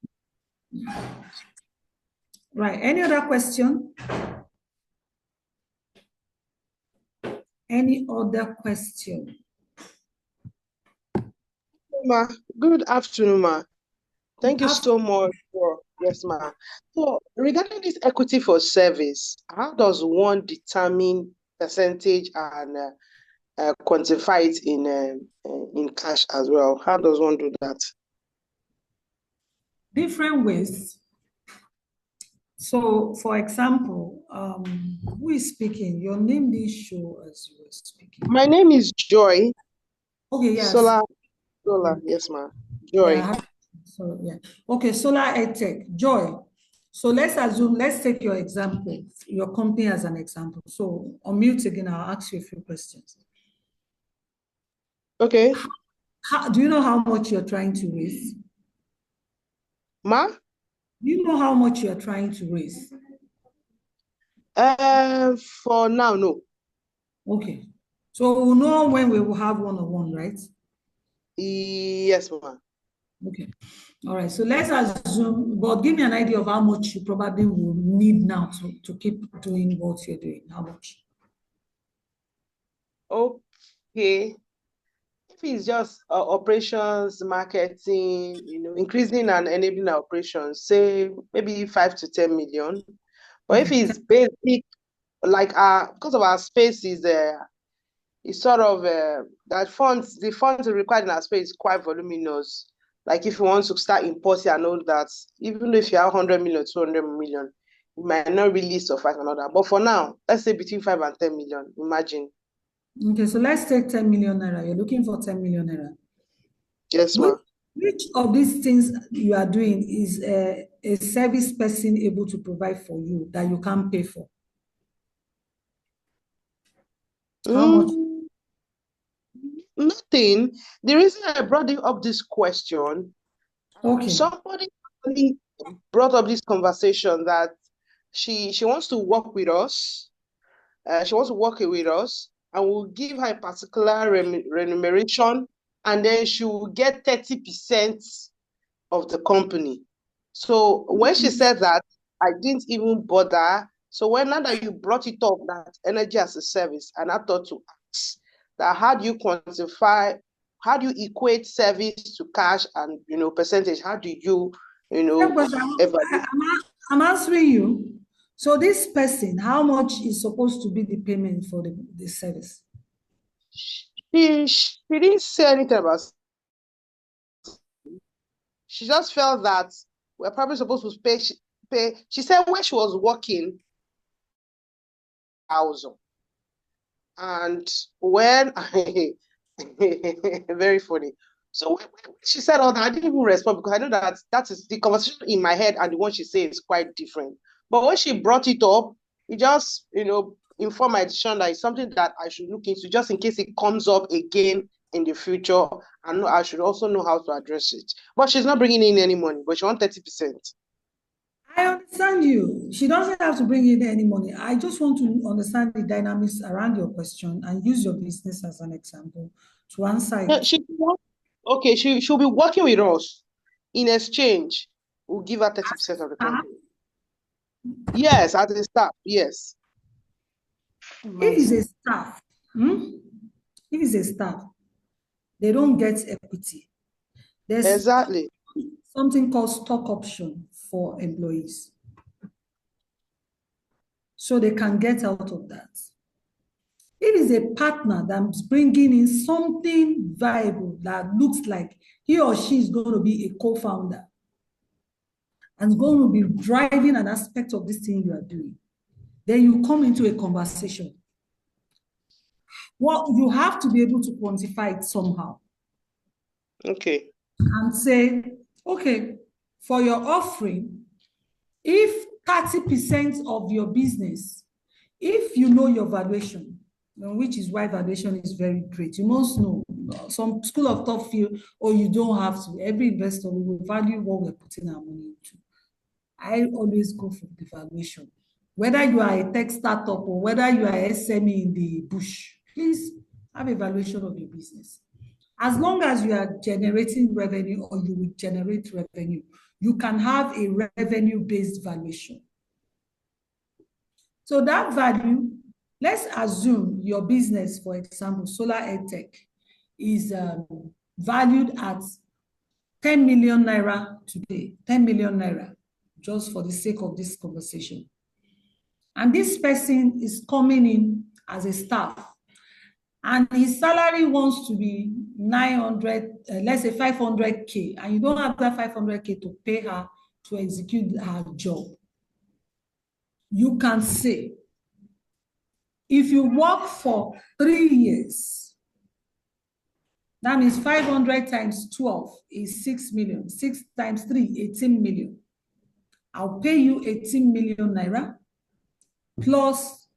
Right. Any other question? any other question? Ma, good afternoon, ma. Thank you Good so much for, yes, ma. So regarding this equity for service, how does one determine percentage and quantify it in cash as well? How does one do that? Different ways. So, for example, who is speaking? Your name didn't show as you were speaking. My name is Joy. Okay, yes. Solar, yes, ma. Joy. Yeah. So, yeah. Okay, Solar EdTech. Joy. So let's assume, let's take your example, your company as an example. So unmute again, I'll ask you a few questions. Okay. Do you know how much you're trying to raise? Ma? Do you know how much you're trying to raise? For now, no. Okay. So we'll know when we will have one-on-one, right? Yes, ma. Okay. All right. So let's assume, but give me an idea of how much you probably will need now to keep doing what you're doing. How much? Okay. If it's just operations, marketing, increasing and enabling our operations, say maybe 5 to 10 million. But if it's basic, like because of our space is sort of that the funds required in our space is quite voluminous. Like if you want to start importing and all that, even if you have 100 million, 200 million, it might not really suffice and all that. But for now, let's say between 5 and 10 million, imagine. Okay, so let's take 10 million naira. You're looking for 10 million naira. Yes, ma'am. Which of these things you are doing is a service person able to provide for you that you can't pay for? How much? Nothing. The reason I brought up this question, Okay. somebody brought up this conversation that she wants to work with us. She wants to work with us, and we'll give her a particular remuneration, and then she will get 30% of the company. So when she said that, I didn't even bother. So now that you brought it up, that energy as a service, and I thought to ask that how do you quantify, how do you equate service to cash and percentage? How do you evaluate? I'm answering you. So this person, how much is supposed to be the payment for the service? She didn't say anything about. She just felt that we're probably supposed to pay. She said when she was working, 1,000. And when very funny. So when she said all that, I didn't even respond because I know that is the conversation in my head and the one she said is quite different. But when she brought it up, it just informed my decision that it's something that I should look into just in case it comes up again in the future. And I should also know how to address it. But she's not bringing in any money, but she wants 30%. I understand you. She doesn't have to bring in any money. I just want to understand the dynamics around your question and use your business as an example to answer it. She'll be working with us. In exchange, we'll give her 30% of the company. Yes, as a staff, yes. If it's a staff, if it's a staff, they don't get equity. There's exactly something called stock option for employees. So they can get out of that. If it's a partner that's bringing in something viable that looks like he or she is going to be a co-founder and going to be driving an aspect of this thing you are doing, then you come into a conversation. Well, you have to be able to quantify it somehow. Okay. And say, okay, for your offering, if 30% of your business, if you know your valuation, which is why valuation is very great. You must know. Some school of thought feel, you don't have to. Every investor will value what we're putting our money into. I always go for the valuation. Whether you are a tech startup or whether you are a SME in the bush, please have a valuation of your business. As long as you are generating revenue or you will generate revenue, you can have a revenue-based valuation. So that value, Let's assume your business, for example, solar edtech, is valued at 10 million naira today, 10 million naira, just for the sake of this conversation. And this person is coming in as a staff, and his salary wants to be 900, let's say 500K, and you don't have that 500K to pay her to execute her job. You can say, if you work for 3 years, that means 500 times 12 is 6 million. 6 times 3, 18 million. I'll pay you 18 million naira plus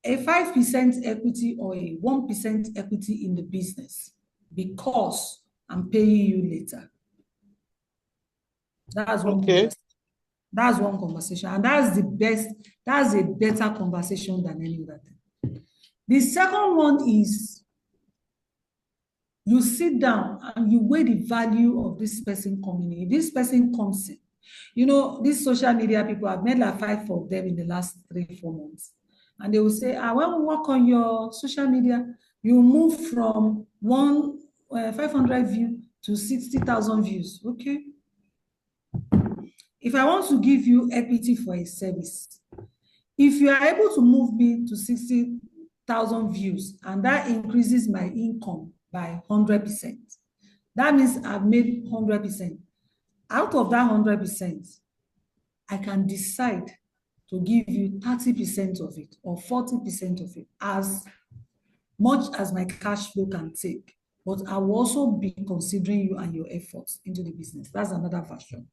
a 5% equity or a 1% equity in the business because I'm paying you later. That's one conversation. That's one conversation. And that's the best, that's a better conversation than any other thing. The second one is you sit down and you weigh the value of this person coming in. If this person comes in, you know, these social media people, I've met like 5 of them in the last 3-4 months. And they will say, when we work on your social media, you move from 500 views to 60,000 views. Okay. If I want to give you equity for a service, if you are able to move me to 60,000 views and that increases my income by 100%, that means I've made 100%. Out of that 100%, I can decide to give you 30% of it or 40% of it, as much as my cash flow can take. But I will also be considering you and your efforts into the business. That's another version.